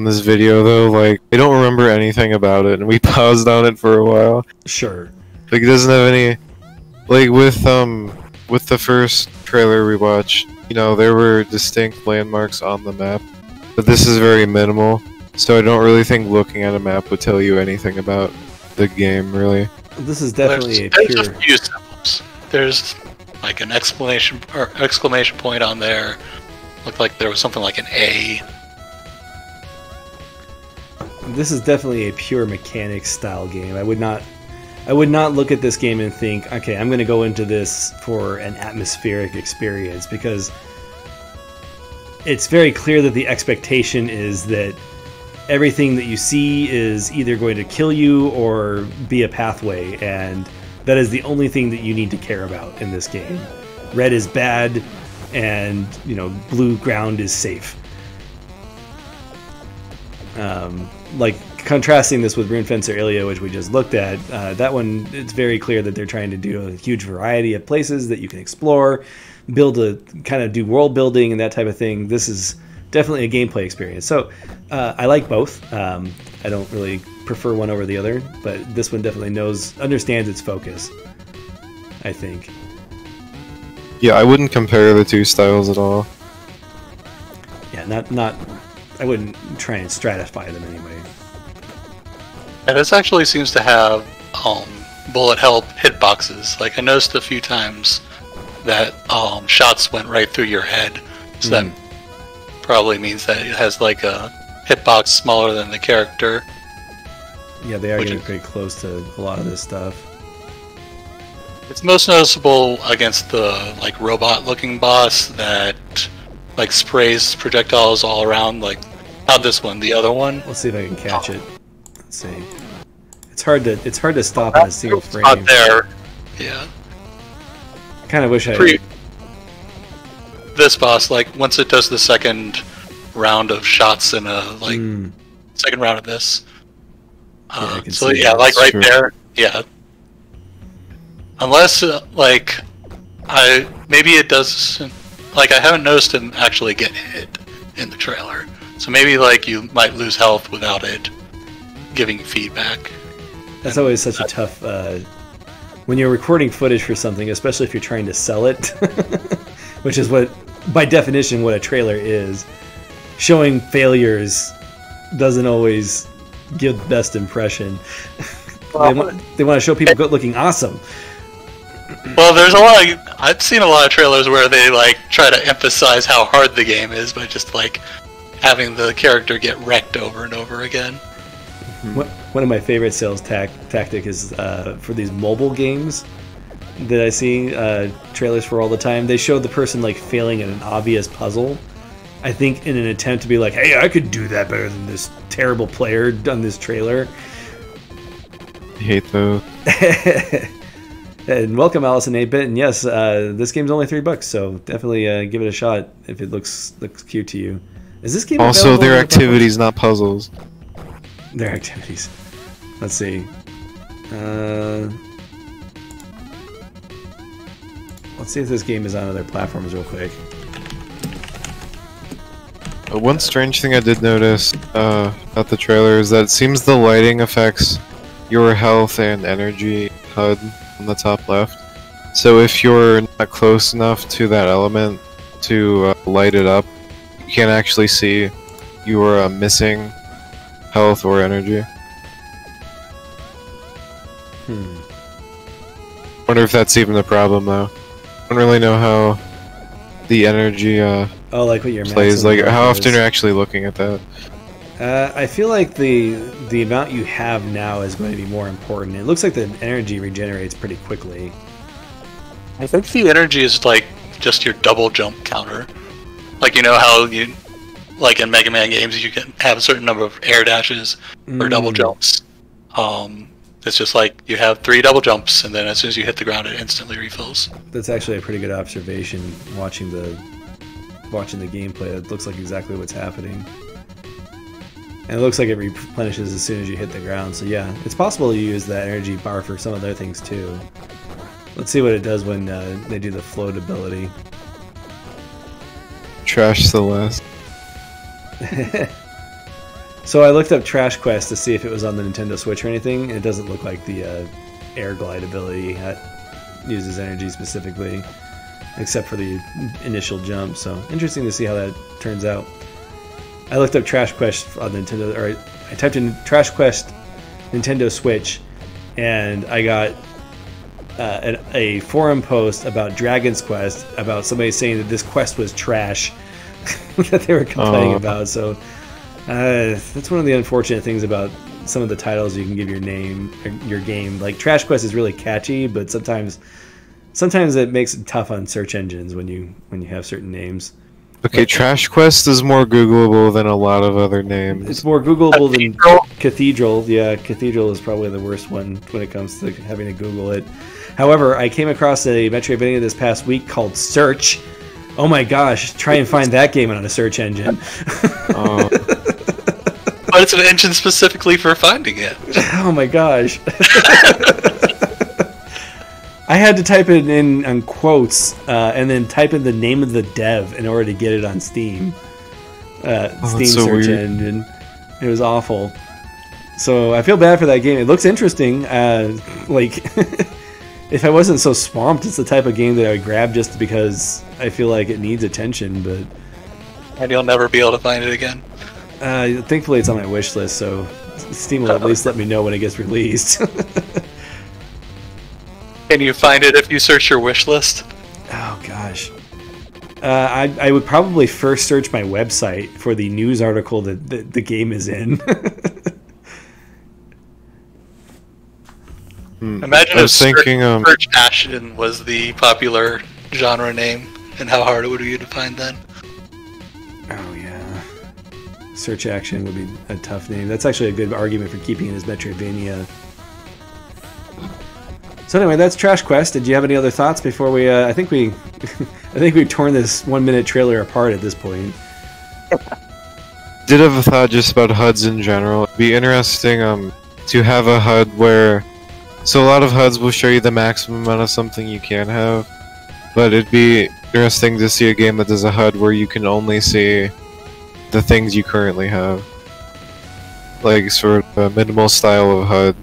this video though, like I don't remember anything about it, and we paused on it for a while. Sure. Like it doesn't have any, like with the first trailer we watched, you know, there were distinct landmarks on the map, but this is very minimal. So I don't really think looking at a map would tell you anything about the game, really. This is definitely there's a few symbols. There's like an exclamation point on there. Looked like there was something like an A. This is definitely a pure mechanics style game. I would not look at this game and think, okay, I'm going to go into this for an atmospheric experience, because it's very clear that the expectation is that everything that you see is either going to kill you or be a pathway, and that is the only thing that you need to care about in this game. Red is bad, and blue ground is safe. Like contrasting this with Rune Fencer Illyia, which we just looked at, that one, it's very clear that they're trying to do a huge variety of places that you can explore, do world building and that type of thing. This is definitely a gameplay experience. So I like both. I don't really prefer one over the other, but this one definitely understands its focus, I think. Yeah, I wouldn't compare the two styles at all. Yeah, not. I wouldn't try and stratify them anyway. And this actually seems to have bullet hell hitboxes. Like I noticed a few times that shots went right through your head, so that probably means that it has like a hitbox smaller than the character. Yeah, they are getting pretty close to a lot of this stuff. It's most noticeable against the like robot-looking boss that like sprays projectiles all around. Like not this one, the other one. Let's see if I can catch it. Let's see. It's hard to stop in a single frame. Not there. Yeah. I kind of wish This boss, like once it does the second round of shots in a second round of this. So yeah, like right there. Yeah. Unless maybe it does. Like I haven't noticed him actually get hit in the trailer. So maybe like you might lose health without it giving feedback. That's always such a tough when you're recording footage for something, especially if you're trying to sell it, which is what, by definition, what a trailer is. Showing failures doesn't always give the best impression. They want to show people looking awesome. Well, I've seen a lot of trailers where they like try to emphasize how hard the game is by just like having the character get wrecked over and over again. One of my favorite sales tactic is for these mobile games that I see trailers for all the time. They show the person like failing at an obvious puzzle, I think in an attempt to be like, hey, I could do that better than this terrible player on this trailer. I hate those. And welcome, Allison 8-Bit. And yes, this game's only $3, so definitely give it a shot if it looks cute to you. Is this game also their activities, not puzzles? Their activities. Let's see. Let's see if this game is on other platforms real quick. One strange thing I did notice about the trailer is that it seems the lighting affects your health and energy HUD on the top left. So if you're not close enough to that element to light it up, you can't actually see your missing health or energy. Wonder if that's even a problem though. I don't really know how the energy oh, like what your plays. Like how often is. you're actually looking at that. I feel like the amount you have now is going to be more important. It looks like the energy regenerates pretty quickly. I think the energy is like just your double jump counter. Like, you know how you, like in Mega Man games, you can have a certain number of air dashes or double jumps. It's just like you have 3 double jumps, and then as soon as you hit the ground, it instantly refills. That's actually a pretty good observation. Watching the gameplay, it looks like exactly what's happening. And it looks like it replenishes as soon as you hit the ground. So yeah, it's possible you use that energy bar for some other things too. Let's see what it does when they do the float ability. Trash Celeste. So I looked up Trash Quest to see if it was on the Nintendo Switch or anything. It doesn't look like the air glide ability uses energy specifically, except for the initial jump. So interesting to see how that turns out. I looked up Trash Quest on Nintendo, or I typed in Trash Quest Nintendo Switch, and I got a forum post about Dragon's Quest about somebody saying that this quest was trash that they were complaining about. So that's one of the unfortunate things about some of the titles you can give your game. Like Trash Quest is really catchy, but sometimes it makes it tough on search engines when you have certain names. Okay, Trash Quest is more Googleable than a lot of other names. It's more Googleable than Cathedral. Yeah, Cathedral is probably the worst one when it comes to having to Google it. However, I came across a Metroidvania this past week called Search. Oh my gosh, try and find that game on a search engine. But it's an engine specifically for finding it. Oh my gosh. I had to type it in on quotes and then type in the name of the dev in order to get it on Steam. Steam so search weird. engine. It was awful. So I feel bad for that game. It looks interesting. Like, if I wasn't so swamped, it's the type of game that I would grab just because I feel like it needs attention. But And you'll never be able to find it again. thankfully, it's on my wish list, so Steam will at least let me know when it gets released. Can you find it if you search your wish list? Oh gosh. I would probably first search my website for the news article that the game is in. Imagine if Search Ashen was the popular genre name, and how hard it would be to find then. Oh yeah. Search Action would be a tough name. That's actually a good argument for keeping it as Metroidvania. So anyway, that's Trash Quest. Did you have any other thoughts before we? I think we've torn this 1-minute trailer apart at this point. Did have a thought just about HUDs in general. It'd be interesting to have a HUD where, so a lot of HUDs will show you the maximum amount of something you can have, but it'd be interesting to see a game that does a HUD where you can only see the things you currently have, like sort of a minimal style of HUD.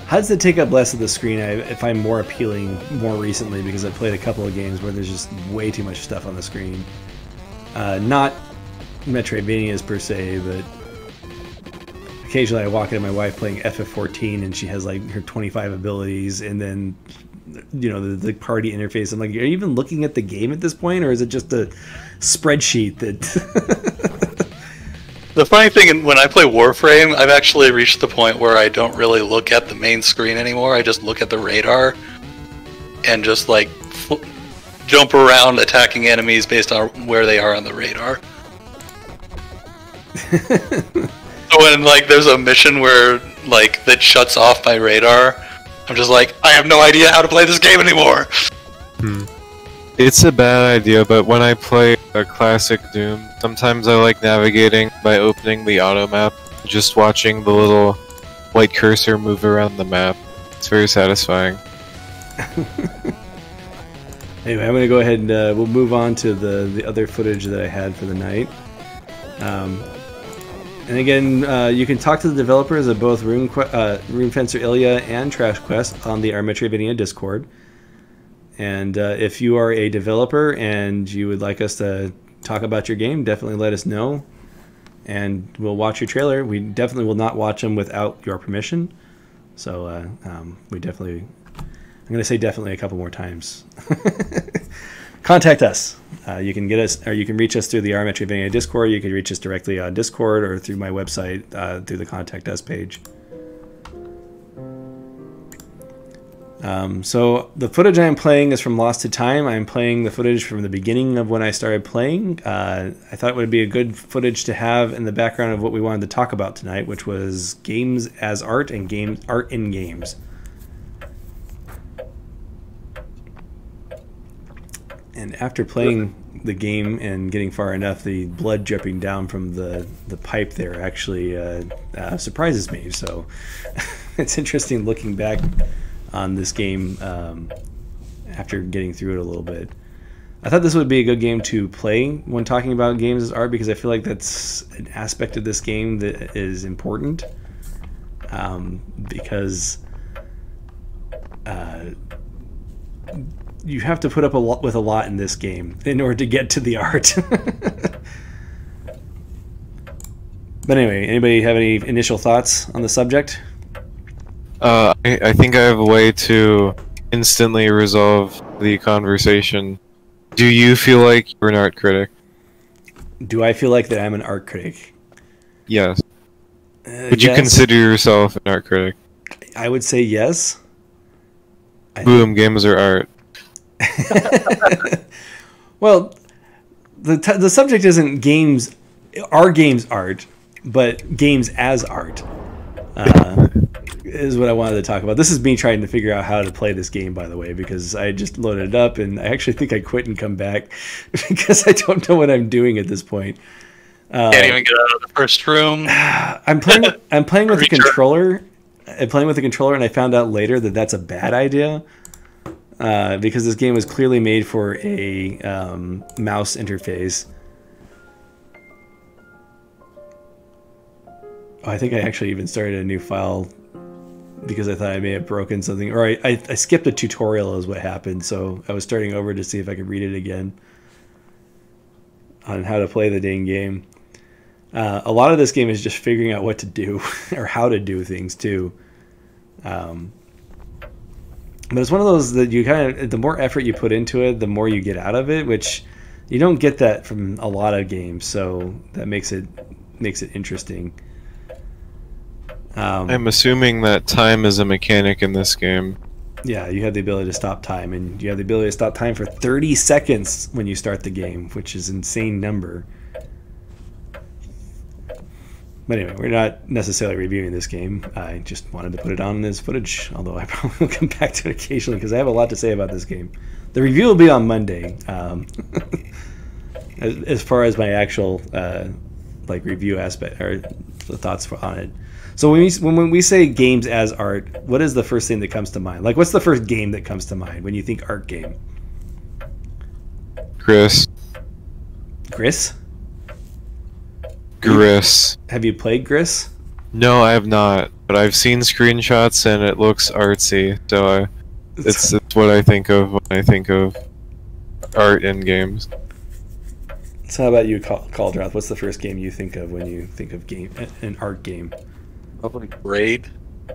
HUDs that take up less of the screen I find more appealing more recently because I've played a couple of games where there's just way too much stuff on the screen. Not Metroidvanias per se, but occasionally I walk into my wife playing FF14 and she has like her 25 abilities, and then the party interface. I'm like, are you even looking at the game at this point, or is it just a spreadsheet that... The funny thing, when I play Warframe, I've actually reached the point where I don't really look at the main screen anymore. I just look at the radar and just like jump around attacking enemies based on where they are on the radar. So when like there's a mission where like that shuts off my radar, I'm just like, I have no idea how to play this game anymore. It's a bad idea, but when I play a classic Doom, sometimes I like navigating by opening the auto map, just watching the little white cursor move around the map. It's very satisfying. Anyway, I'm going to go ahead and we'll move on to the other footage that I had for the night. And again, you can talk to the developers of both Rune Fencer Illyia and Trash Quest on the rMetroidvania Discord. And if you are a developer and you would like us to talk about your game, definitely let us know. And we'll watch your trailer. We definitely will not watch them without your permission. So we definitely... I'm going to say definitely a couple more times. Contact us. You can get us, or you can reach us through the rMetroidvania Discord. You can reach us directly on Discord or through my website through the Contact Us page. So the footage I am playing is from Lost to Time. I'm playing the footage from the beginning of when I started playing. I thought it would be a good footage to have in the background of what we wanted to talk about tonight, which was games as art and art in games. And after playing the game and getting far enough, the blood dripping down from the pipe there actually surprises me. So it's interesting looking back on this game after getting through it a little bit. I thought this would be a good game to play when talking about games as art, because I feel like that's an aspect of this game that is important. Because you have to put up with a lot in this game in order to get to the art. But anyway, anybody have any initial thoughts on the subject? I think I have a way to instantly resolve the conversation. Do you feel like you're an art critic? Do I feel like that I'm an art critic? Yes. Would you consider yourself an art critic? I would say yes. Boom, games are art. Well, the subject isn't games, are games art, but games as art is what I wanted to talk about. This is me trying to figure out how to play this game, by the way, because I just loaded it up and I actually think I quit and come back because I don't know what I'm doing at this point. Can't even get out of the first room. I'm playing with a controller. I'm playing with a controller, and I found out later that that's a bad idea. Because this game was clearly made for a mouse interface. Oh, I think I actually even started a new file because I thought I may have broken something. Or I skipped a tutorial is what happened, so I was starting over to see if I could read it again on how to play the dang game. A lot of this game is just figuring out what to do or how to do things too. But it's one of those that you the more effort you put into it, the more you get out of it, which you don't get that from a lot of games. So that makes it interesting. I'm assuming that time is a mechanic in this game. Yeah, you have the ability to stop time, and you have the ability to stop time for 30 seconds when you start the game, which is an insane number. But anyway, we're not necessarily reviewing this game. I just wanted to put it on as footage, although I probably will come back to it occasionally because I have a lot to say about this game. The review will be on Monday. As far as my actual review aspect or the thoughts on it. So when we say games as art, what is the first thing that comes to mind? Like, what's the first game that comes to mind when you think art game? Gris. Gris? Gris. Have you played Gris? No, I have not, but I've seen screenshots and it looks artsy, so it's what I think of when I think of art in games. So how about you, Caldroth? What's the first game you think of when you think of an art game? Probably Braid.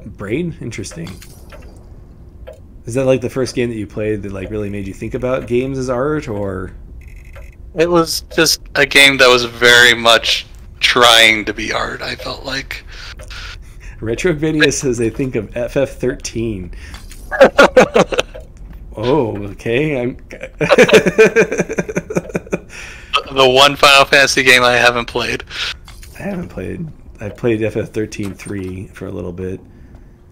Braid? Interesting. Is that like the first game that you played that like really made you think about games as art, or? It was just a game that was very much trying to be art, I felt like. Retrovidea says they think of FF13. Oh, okay. The one Final Fantasy game I haven't played. I played FF13-3 for a little bit.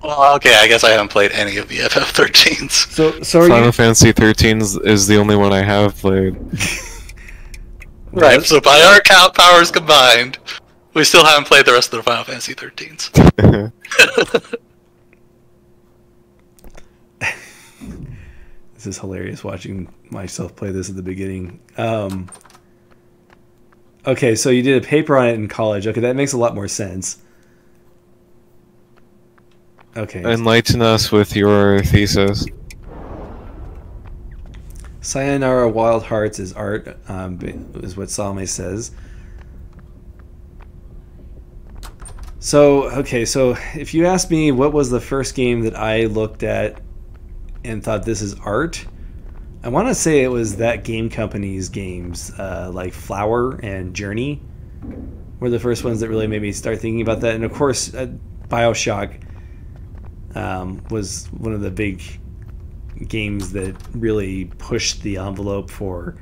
Well, okay, I guess I haven't played any of the FF13s. So Final Fantasy 13 is the only one I have played. Right, so by our count powers combined, we still haven't played the rest of the Final Fantasy 13s. This is hilarious watching myself play this at the beginning. Okay, so you did a paper on it in college. Okay, that makes a lot more sense. Okay. Enlighten us with your thesis. Sayonara Wild Hearts is art, is what Salome says. So, okay, so if you ask me what was the first game that I looked at and thought this is art, I want to say it was that game company's games, like Flower and Journey were the first ones that really made me start thinking about that. And of course, BioShock was one of the big games that really pushed the envelope for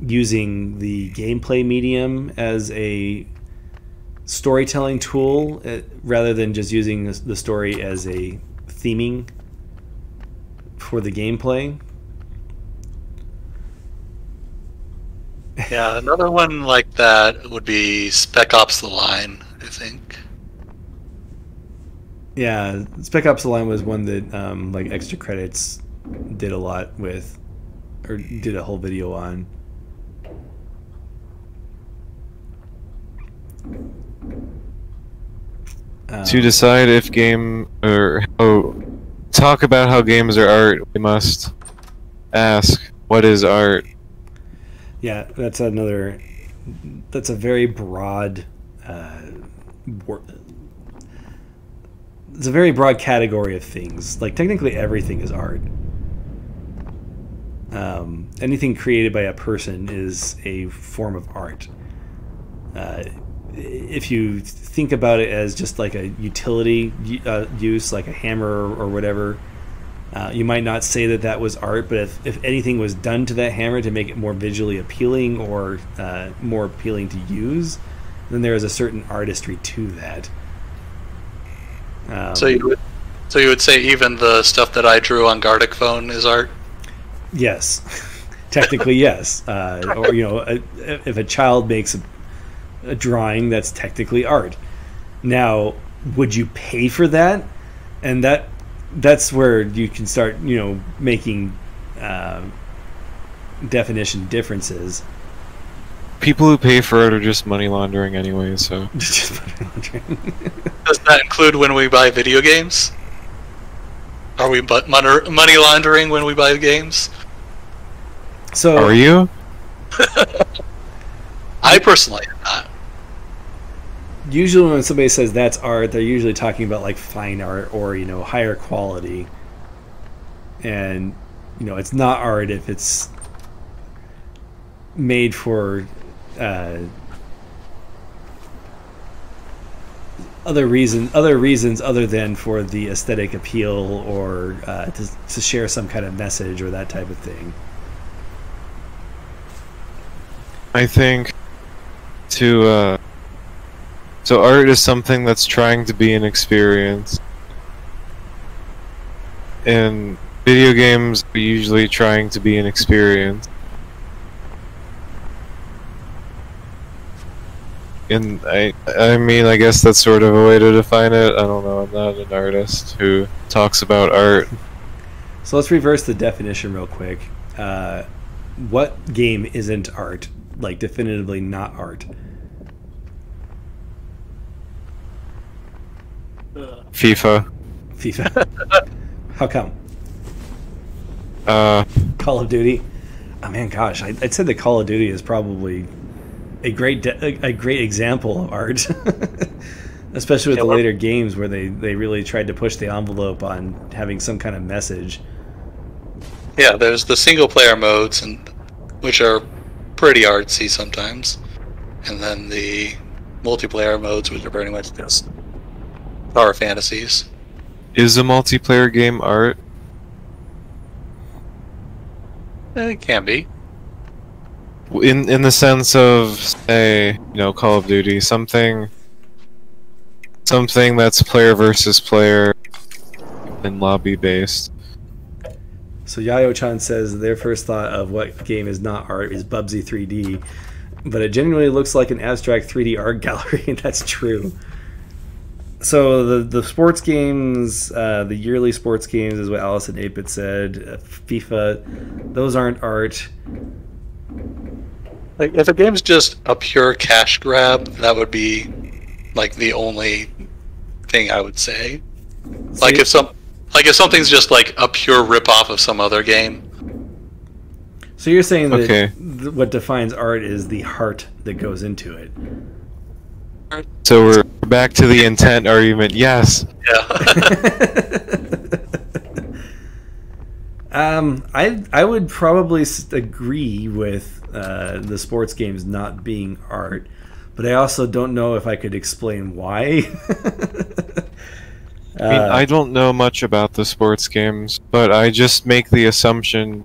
using the gameplay medium as a storytelling tool rather than just using the story as a theming for the gameplay. Yeah, another one like that would be Spec Ops: The Line, I think. Yeah, Spec Ops: The Line was one that like Extra Credits did a lot with, or did a whole video on. To decide if game or talk about how games are art, we must ask what is art. Yeah, that's a very broad it's a very broad category of things. Like technically everything is art. Anything created by a person is a form of art. If you think about it as just like a utility use, like a hammer or whatever, you might not say that that was art, but if anything was done to that hammer to make it more visually appealing or more appealing to use, then there is a certain artistry to that. So you would say even the stuff that I drew on Gartic Phone is art? Yes, technically yes. Or if a child makes a drawing, that's technically art. Now, would you pay for that? And that's where you can start, making definition differences. People who pay for it are just money laundering anyway, so... Just money laundering. Does that include when we buy video games? Are we money laundering when we buy games? So are you? I personally am not. Usually when somebody says that's art, they're usually talking about like fine art or, higher quality. And, it's not art if it's made for other reasons other than for the aesthetic appeal or to share some kind of message or that type of thing. I think so art is something that's trying to be an experience. And video games are usually trying to be an experience. And I mean, I guess that's sort of a way to define it. I don't know, I'm not an artist who talks about art. So let's reverse the definition real quick. What game isn't art? Like, definitively not art? FIFA. FIFA. How come? Call of Duty. Oh man, gosh, I'd say that Call of Duty is probably a great example of art, especially with the later games where they really tried to push the envelope on having some kind of message. Yeah, there's the single player modes, which are pretty artsy sometimes, and then the multiplayer modes, which are very much just power fantasies. Is a multiplayer game art? It can be. In the sense of, say, Call of Duty, something that's player versus player and lobby based. So Yayo-chan says their first thought of what game is not art is Bubsy 3D, but it genuinely looks like an abstract 3D art gallery, and that's true. So the sports games, the yearly sports games is what Alice and 8-Bit said. FIFA, those aren't art. Like, if a game's just a pure cash grab, that would be like the only thing I would say. Like if something's just like a pure rip-off of some other game. So you're saying that Okay. what defines art is the heart that goes into it. So we're back to the intent argument. Yes. Yeah. I would probably agree with the sports games not being art, but I also don't know if I could explain why. I mean, I don't know much about the sports games, but I just make the assumption,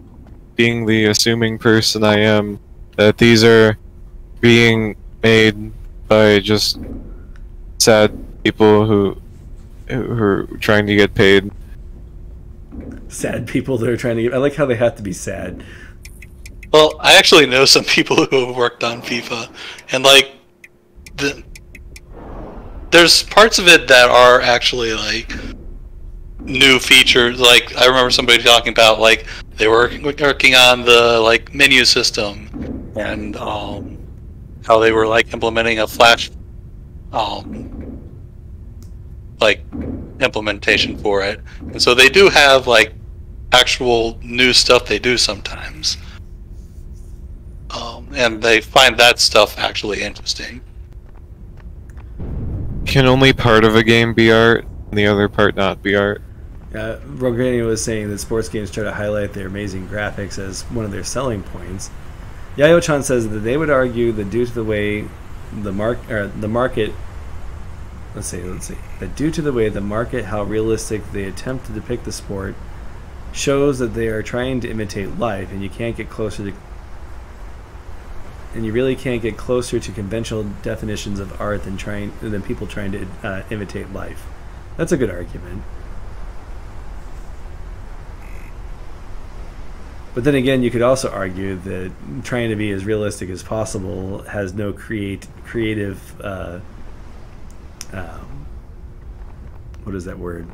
being the assuming person I am, that these are being made by just sad people who are trying to get paid. Sad people that are trying to get... I like how they have to be sad. Well, I actually know some people who have worked on FIFA, and like there's parts of it that are actually like new features. Like I remember somebody talking about like they were working on the like menu system and how they were like implementing a Flash like implementation for it, and so they do have like actual new stuff they do sometimes, and they find that stuff actually interesting. Can only part of a game be art, and the other part not be art? Rogani was saying that sports games try to highlight their amazing graphics as one of their selling points. Yayo-chan says that they would argue that due to the way the market, let's see, that due to the way the market, how realistic they attempt to depict the sport, shows that they are trying to imitate life, and you can't get closer to, and you really can't get closer to conventional definitions of art than people trying to imitate life. That's a good argument. But then again, you could also argue that trying to be as realistic as possible has no creative what is that word?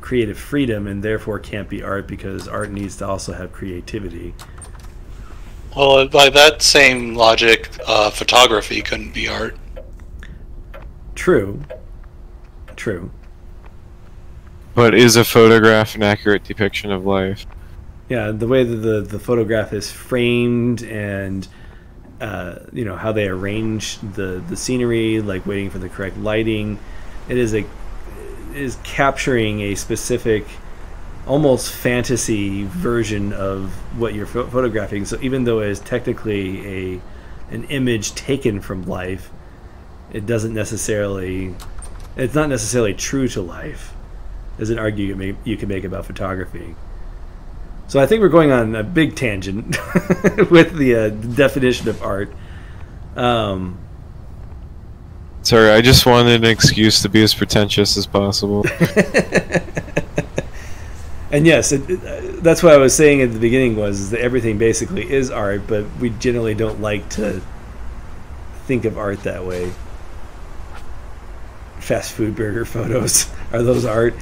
Creative freedom, and therefore can't be art because art needs to also have creativity. Well, by that same logic, photography couldn't be art. True. But is a photograph an accurate depiction of life? Yeah, the way that the photograph is framed and how they arrange the scenery, like waiting for the correct lighting, it is capturing a specific, almost fantasy version of what you're photographing. So even though it is technically an image taken from life, it's not necessarily true to life, is an argument you can make about photography. So I think we're going on a big tangent with the definition of art. Sorry, I just wanted an excuse to be as pretentious as possible. And yes, that's what I was saying at the beginning is that everything basically is art, but we generally don't like to think of art that way. Fast food burger photos, are those art?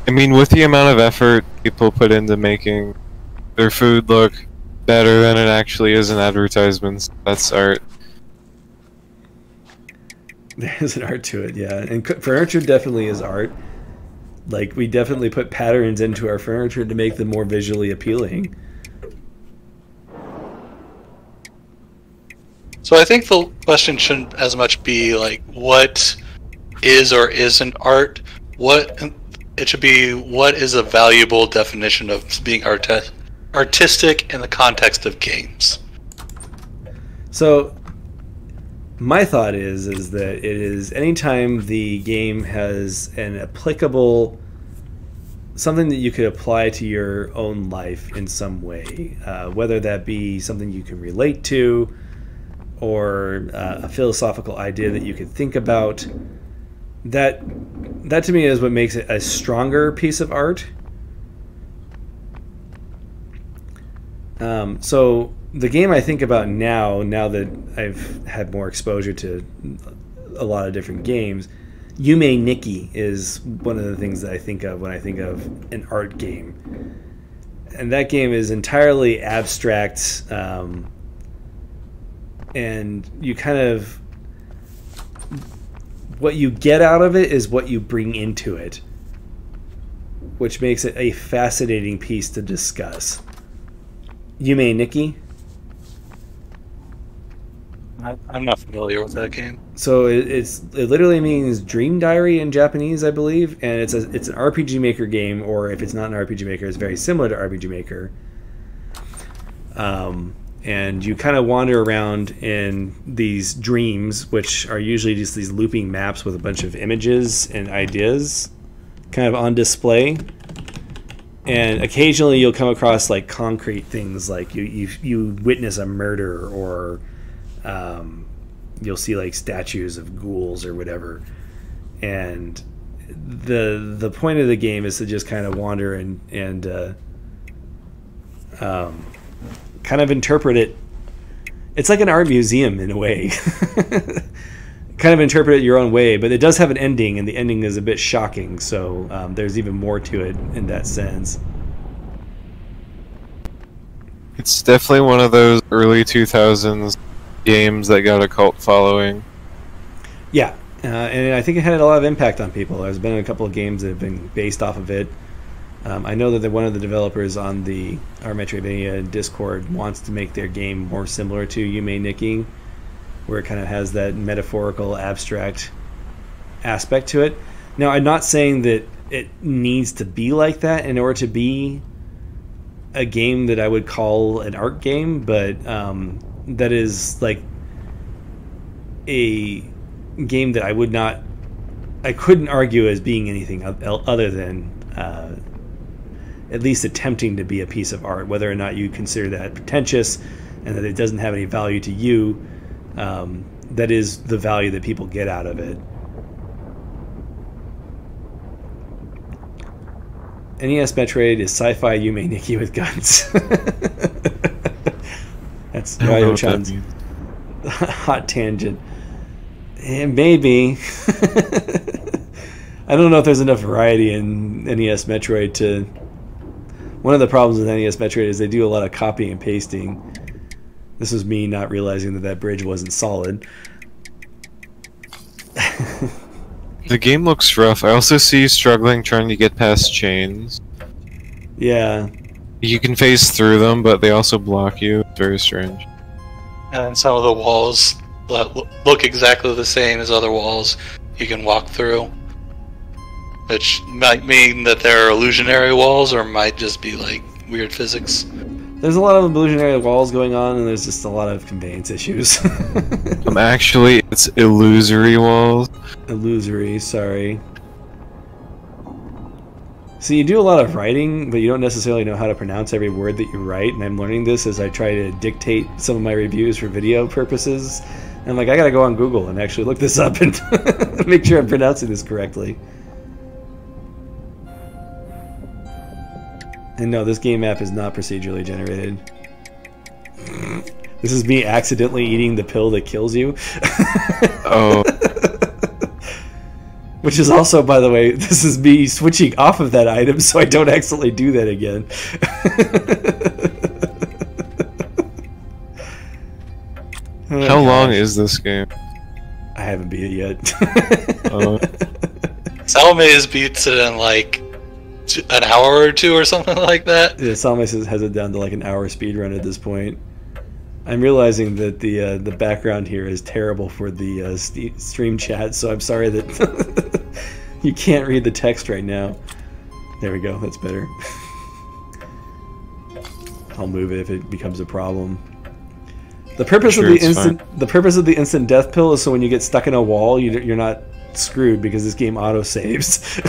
I mean, with the amount of effort people put into making their food look better than it actually is in advertisements, that's art. There's an art to it, yeah. And furniture definitely is art. Like, we definitely put patterns into our furniture to make them more visually appealing. So I think the question shouldn't as much be like what is or isn't art. It should be what is a valuable definition of being artistic in the context of games. So my thought is that it is anytime the game has an applicable, something that you could apply to your own life in some way, whether that be something you can relate to or a philosophical idea that you could think about, that to me is what makes it a stronger piece of art. So the game I think about now that I've had more exposure to a lot of different games, Yume Nikki is one of the things that I think of when I think of an art game. and that game is entirely abstract, and you kind of, what you get out of it is what you bring into it, which makes it a fascinating piece to discuss. Yume Nikki? I'm not familiar with that game. So it literally means Dream Diary in Japanese, I believe, and it's an RPG Maker game, or if it's not an RPG Maker, it's very similar to RPG Maker. And you kind of wander around in these dreams, which are usually just these looping maps with a bunch of images and ideas kind of on display. And occasionally you'll come across like concrete things, like you witness a murder, or you'll see like statues of ghouls or whatever. And the point of the game is to just kind of wander and kind of interpret it. It's like an art museum in a way. Kind of interpret it your own way, but it does have an ending, and the ending is a bit shocking, so there's even more to it in that sense. It's definitely one of those early 2000s games that got a cult following. Yeah, and I think it had a lot of impact on people. There's been a couple of games that have been based off of it. I know that one of the developers on the rMetroidvania Discord wants to make their game more similar to Yume Nikki, where it kind of has that metaphorical, abstract aspect to it. Now, I'm not saying that it needs to be like that in order to be a game that I would call an art game, but that is like a game that I couldn't argue as being anything other than at least attempting to be a piece of art, whether or not you consider that pretentious and that it doesn't have any value to you. That is the value that people get out of it. NES Metroid is sci-fi Yume Nikki with guns. That's Ryo-chan's hot tangent. And maybe. I don't know if there's enough variety in NES Metroid to... One of the problems with NES Metroid is they do a lot of copying and pasting. This was me not realizing that bridge wasn't solid. The game looks rough. I also see you struggling trying to get past chains. Yeah. You can phase through them, but they also block you. It's very strange. And some of the walls look exactly the same as other walls you can walk through, which might mean that they're illusionary walls, or might just be like weird physics. There's a lot of illusionary walls going on, and there's just a lot of conveyance issues. Actually, it's illusory walls. Illusory, sorry. So you do a lot of writing, but you don't necessarily know how to pronounce every word that you write, and I'm learning this as I try to dictate some of my reviews for video purposes. And I'm like, I gotta go on Google and actually look this up and make sure I'm pronouncing this correctly. And no, this game map is not procedurally generated. This is me accidentally eating the pill that kills you. Oh. Which is also, by the way, this is me switching off of that item so I don't accidentally do that again. How long is this game? I haven't beat it yet. Salmaze beats it in like an hour or two or something like that. Yeah, Salmaze has it down to like an hour speedrun at this point. I'm realizing that the background here is terrible for the stream chat, so I'm sorry that you can't read the text right now. There we go, that's better. I'll move it if it becomes a problem. The purpose of the instant death pill is so when you get stuck in a wall, you're not screwed because this game auto saves.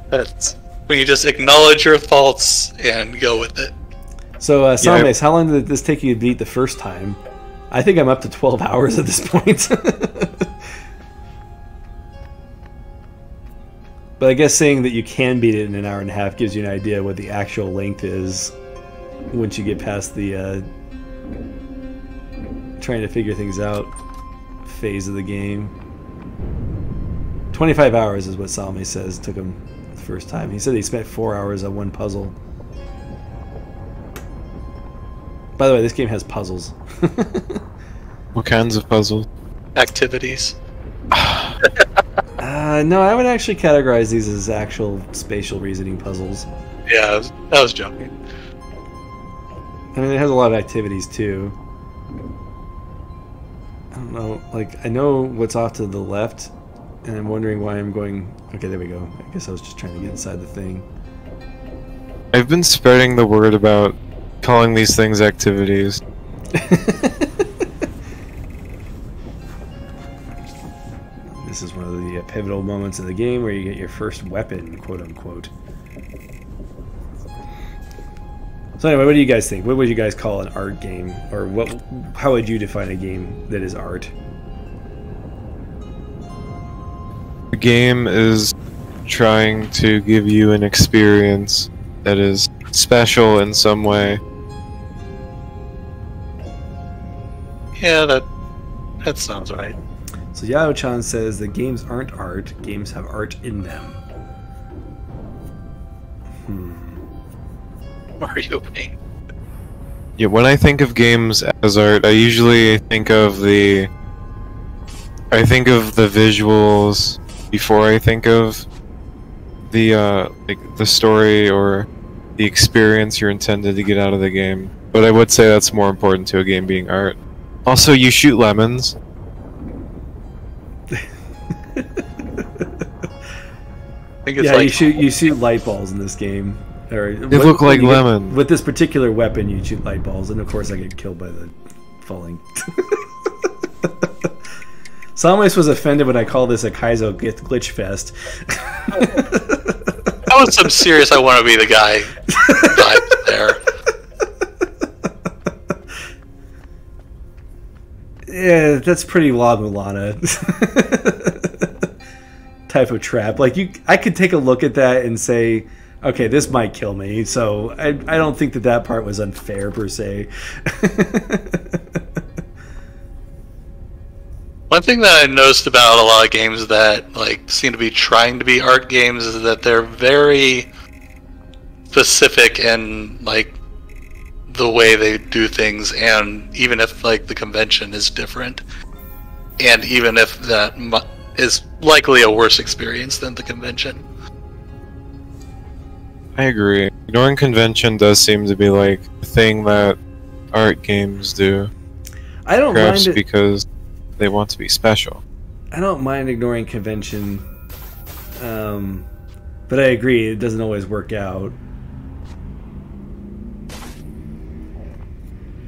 That's when you just acknowledge your faults and go with it. So, Salmace, how long did this take you to beat the first time? I think I'm up to 12 hours at this point. But I guess saying that you can beat it in an hour and a half gives you an idea what the actual length is once you get past the trying to figure things out phase of the game. 25 hours is what Salmace says took him first time. He said he spent 4 hours on one puzzle. By the way, this game has puzzles. What kinds of puzzles? Activities. No, I would actually categorize these as actual spatial reasoning puzzles. Yeah, I was joking. I mean, it has a lot of activities too. I don't know, like, I know what's off to the left, and I'm wondering why I'm going... Okay, there we go. I guess I was just trying to get inside the thing. I've been spreading the word about calling these things activities. This is one of the pivotal moments of the game where you get your first weapon, quote-unquote. So anyway, what do you guys think? What would you guys call an art game? Or how would you define a game that is art? The game is trying to give you an experience that is special in some way. Yeah, that sounds right. So Yao-chan says that games aren't art, games have art in them. Arguing. Yeah, when I think of games as art, I usually think of the visuals before I think of the like the story or the experience you're intended to get out of the game. But I would say that's more important to a game being art. Also, you shoot lemons. I think it's Yeah, like you shoot light balls in this game. Or They look like lemon. With this particular weapon, you shoot light balls, and of course I get killed by the falling. Salmes was offended when I called this a Kaizo glitch fest. that was some serious I want to be the guy vibe there. Yeah, that's pretty La Mulana type of trap. Like I could take a look at that and say, okay, this might kill me. So I don't think that part was unfair per se. One thing that I noticed about a lot of games that like seem to be trying to be art games is that they're very specific in like the way they do things, and even if like the convention is different, and even if that is likely a worse experience than the convention. I agree. Ignoring convention does seem to be like the thing that art games do. I don't Perhaps mind it because they want to be special. I don't mind ignoring convention, but I agree it doesn't always work out.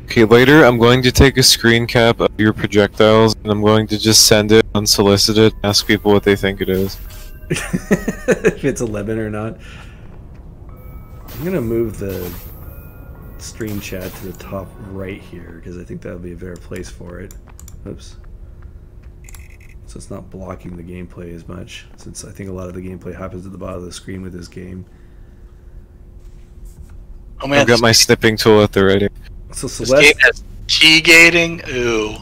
Okay, later I'm going to take a screen cap of your projectiles and I'm going to just send it unsolicited and ask people what they think it is. If it's a lemon or not. I'm gonna move the stream chat to the top right here because I think that'll be a better place for it. Oops. So it's not blocking the gameplay as much, since I think a lot of the gameplay happens at the bottom of the screen with this game. Oh man, I've got my snipping tool at the ready. So this Celeste, game has key gating. Ooh.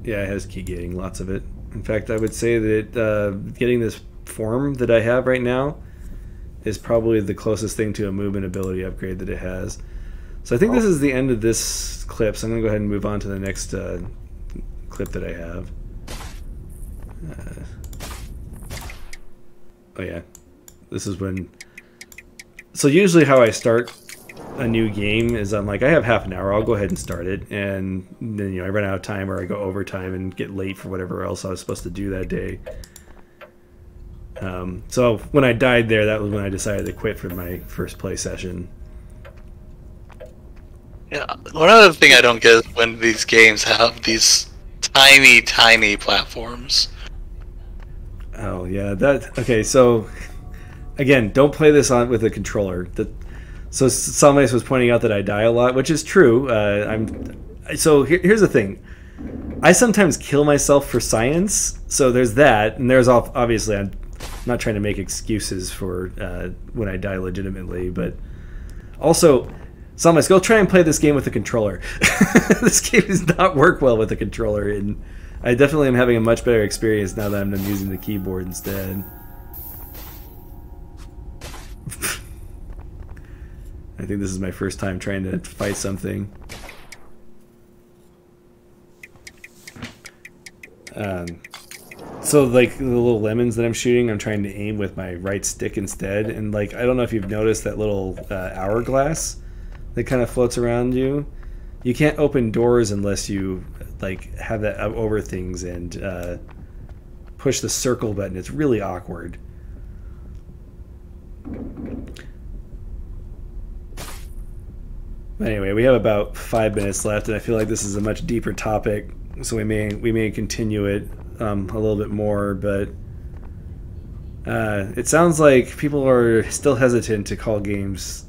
yeah, it has key gating, lots of it. In fact, I would say that getting this form that I have right now is probably the closest thing to a movement ability upgrade that it has. So I think this is the end of this clip, so I'm going to go ahead and move on to the next clip that I have. Oh yeah, this is when... So usually how I start a new game is I'm like, I have half an hour, I'll go ahead and start it, and then I run out of time or I go overtime and get late for whatever else I was supposed to do that day. So when I died there, that was when I decided to quit for my first play session. Yeah, one other thing I don't get is when these games have these tiny, tiny platforms. Oh yeah, okay. So again, don't play this on with a controller. So Salmes was pointing out that I die a lot, which is true. So here's the thing. I sometimes kill myself for science. So there's that, and there's obviously I'm not trying to make excuses for when I die legitimately, but also, Salmes, go try and play this game with a controller. This game does not work well with a controller, and I definitely am having a much better experience now that I'm using the keyboard instead. I think this is my first time trying to fight something. So like the little lemons that I'm shooting, I'm trying to aim with my right stick instead. And like, I don't know if you've noticed that little hourglass that kind of floats around you. You can't open doors unless you like have that over things and push the circle button. It's really awkward. Anyway, we have about 5 minutes left, and I feel like this is a much deeper topic, so we may continue it a little bit more. But it sounds like people are still hesitant to call games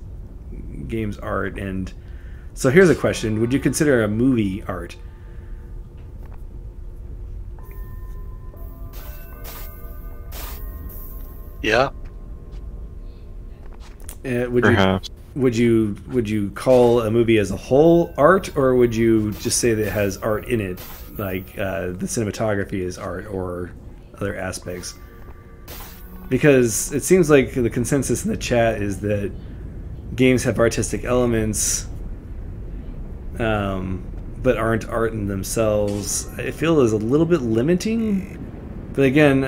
art. And so here's a question: would you consider a movie art? Yeah. Perhaps. Would you call a movie as a whole art, or would you just say that it has art in it, like the cinematography is art or other aspects? Because it seems like the consensus in the chat is that games have artistic elements, but aren't art in themselves. I feel is a little bit limiting. But again,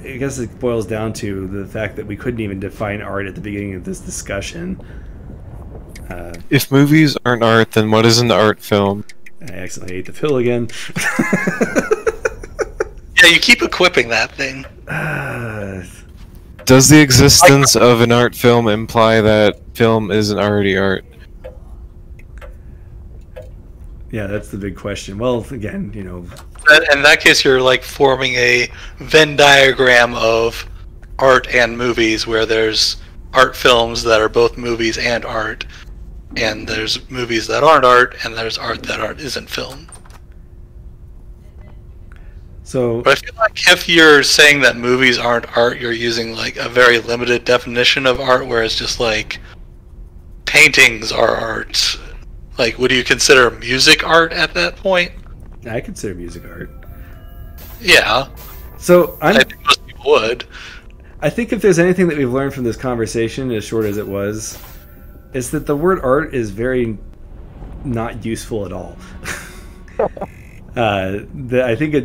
I guess it boils down to the fact that we couldn't even define art at the beginning of this discussion. If movies aren't art, then what is an art film? I accidentally ate the pill again. Yeah, you keep equipping that thing. Does the existence of an art film imply that film isn't already art? Yeah, that's the big question. Well, again, you know... In that case, you're like forming a Venn diagram of art and movies, where there's art films that are both movies and art, and there's movies that aren't art, and there's art that isn't film. So, but I feel like if you're saying that movies aren't art, you're using like a very limited definition of art, where it's just like paintings are art. Like, would you consider music art at that point? I consider music art. Yeah. So I think most people would. I think if there's anything that we've learned from this conversation, as short as it was, is that the word art is very not useful at all. I think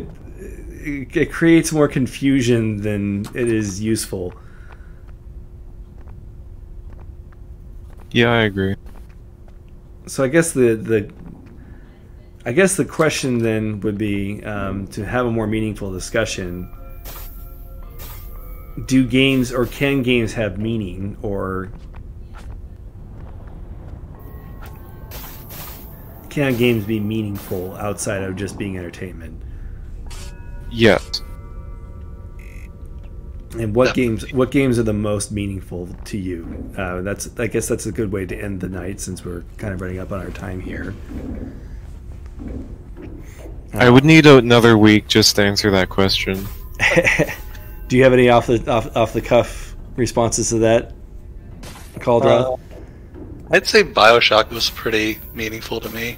it creates more confusion than it is useful. Yeah, I agree. So I guess the question then would be to have a more meaningful discussion. Do games or can games have meaning, or can games be meaningful outside of just being entertainment? Yes. And what games are the most meaningful to you? I guess that's a good way to end the night, since we're kind of running up on our time here. I would need another week just to answer that question. Do you have any off the cuff responses to that, Caldra? I'd say BioShock was pretty meaningful to me.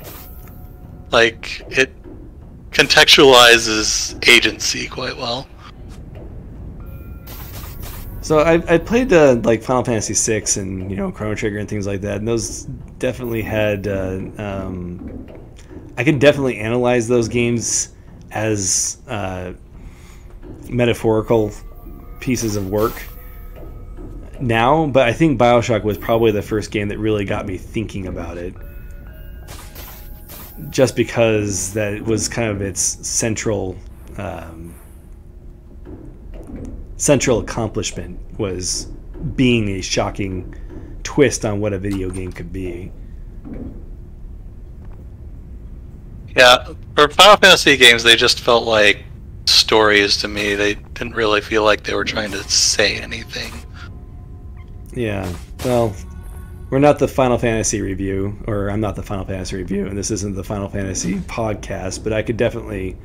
Like, it contextualizes agency quite well. So I played like Final Fantasy VI and Chrono Trigger and things like that, and those definitely had. I can definitely analyze those games as metaphorical pieces of work now, but I think BioShock was probably the first game that really got me thinking about it, just because that it was kind of its central accomplishment was being a shocking twist on what a video game could be. Yeah, for Final Fantasy games, they just felt like stories to me. They didn't really feel like they were trying to say anything. Yeah, well, we're not the Final Fantasy review, or I'm not the Final Fantasy review, and this isn't the Final Fantasy podcast, but I could definitely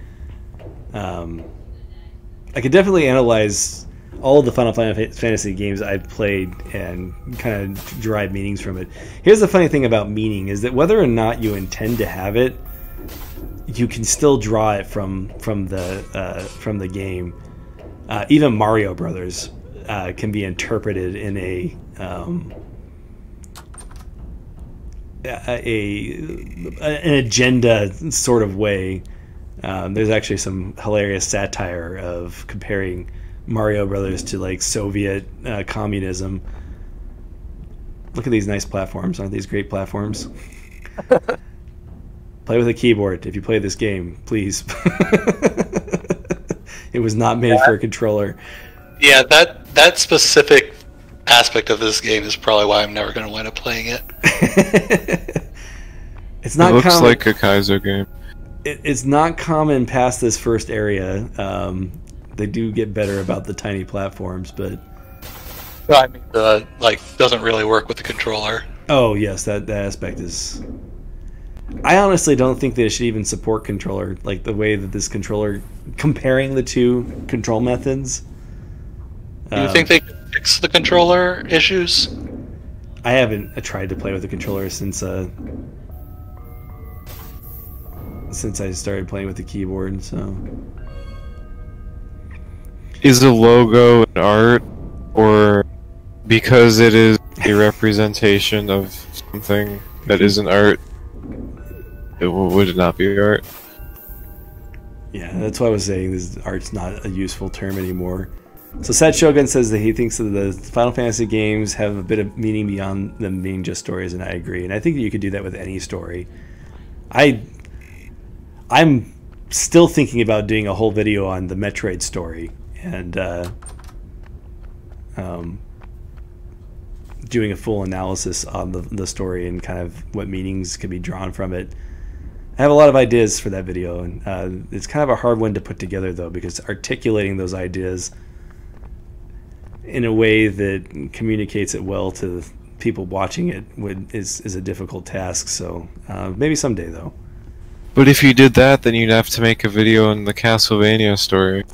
analyze all of the Final Fantasy games I've played and kind of derive meanings from it. Here's the funny thing about meaning, is that whether or not you intend to have it, you can still draw it from the game. Even Mario Brothers can be interpreted in an agenda sort of way. There's actually some hilarious satire of comparing Mario Brothers to like Soviet communism. Look at these nice platforms. Aren't these great platforms? Play with a keyboard if you play this game, please. It was not made for a controller. Yeah, that specific aspect of this game is probably why I'm never going to wind up playing it. It's not. It looks common. like a Kaizo game. It's not common past this first area. They do get better about the tiny platforms, but I mean, the doesn't really work with the controller. oh yes, that aspect is. I honestly don't think they should even support controller, like the way that this controller, comparing the two control methods. Do you think they could fix the controller issues? I haven't tried to play with the controller since I started playing with the keyboard. So, is the logo an art, or because it is a representation of something that isn't art? Would it not be art? Yeah, that's why I was saying this art's not a useful term anymore. So Sad Shogun says that he thinks that the Final Fantasy games have a bit of meaning beyond them being just stories, and I agree. And I think that you could do that with any story. I'm still thinking about doing a whole video on the Metroid story and doing a full analysis on the story and kind of what meanings can be drawn from it. I have a lot of ideas for that video, and it's kind of a hard one to put together, though, because articulating those ideas in a way that communicates it well to people watching it is a difficult task. So maybe someday, though. But if you did that, then you'd have to make a video on the Castlevania story.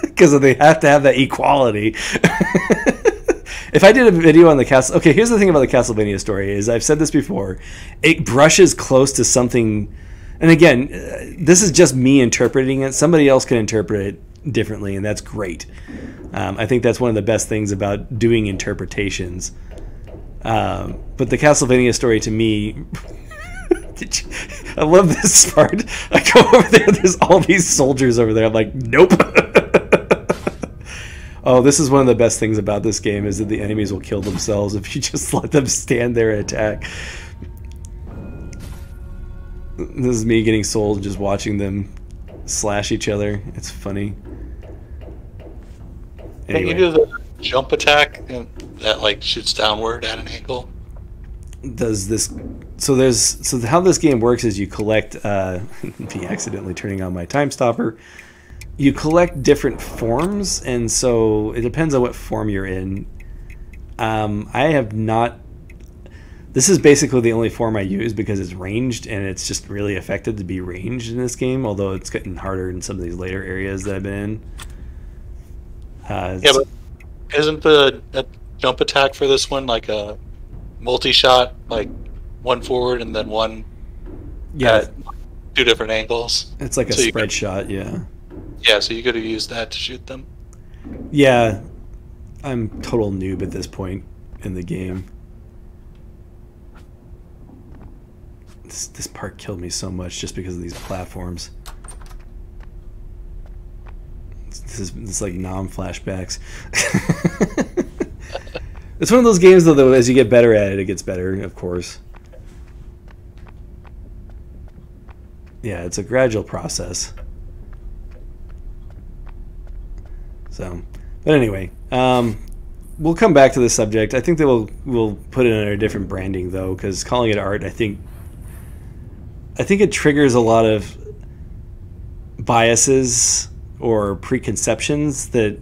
Because they have to have that equality. If I did a video on the Castle... Okay, here's the thing about the Castlevania story, is I've said this before. It brushes close to something... And again, this is just me interpreting it. Somebody else can interpret it differently, and that's great. I think that's one of the best things about doing interpretations. But the Castlevania story, to me... I love this part. I go over there, there's all these soldiers over there. I'm like, nope. Oh, this is one of the best things about this game, is that the enemies will kill themselves if you just let them stand there and attack. This is me getting sold, just watching them slash each other. It's funny. Anyway. Can you do the jump attack that shoots downward at an angle? Does this... So how this game works is you collect... be accidentally turning on my time stopper. You collect different forms, and so it depends on what form you're in. I have not... This is basically the only form I use because it's ranged, and it's just really effective to be ranged in this game, although it's getting harder in some of these later areas that I've been in. Yeah, but isn't the jump attack for this one like a multi-shot, like one forward and then one at two different angles? It's like a spread shot, yeah. Yeah, so you could have used that to shoot them. Yeah, I'm total noob at this point in the game. This part killed me so much just because of these platforms. It's like non-flashbacks. It's one of those games, though, as you get better at it, it gets better, of course. Yeah, it's a gradual process. So, but anyway, we'll come back to this subject. I think that we'll put it under a different branding, though, because calling it art, I think it triggers a lot of biases or preconceptions that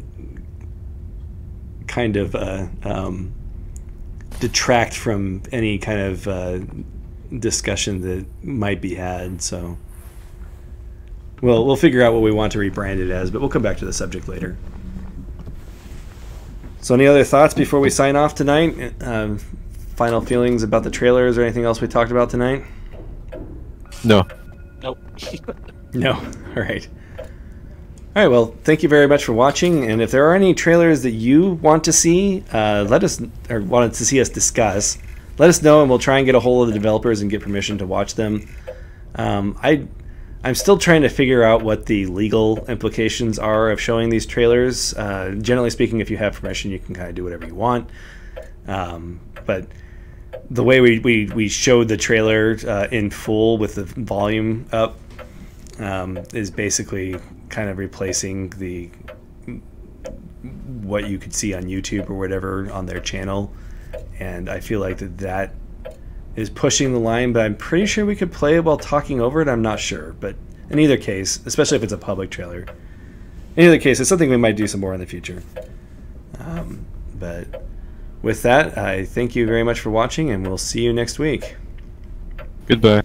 kind of detract from any kind of discussion that might be had. So we'll figure out what we want to rebrand it as, but we'll come back to the subject later. So any other thoughts before we sign off tonight? Final feelings about the trailers or anything else we talked about tonight? No. Nope. No. All right. All right, well, thank you very much for watching, and if there are any trailers that you want to see, wanted to see us discuss, let us know, and we'll try and get a hold of the developers and get permission to watch them. I'm still trying to figure out what the legal implications are of showing these trailers. Generally speaking, if you have permission, you can kind of do whatever you want. But the way we showed the trailer in full with the volume up is basically kind of replacing what you could see on YouTube or whatever on their channel. And I feel like that is pushing the line, but I'm pretty sure we could play it while talking over it. I'm not sure, but in either case, especially if it's a public trailer, in either case, it's something we might do some more in the future. But with that, I thank you very much for watching, and we'll see you next week. Goodbye.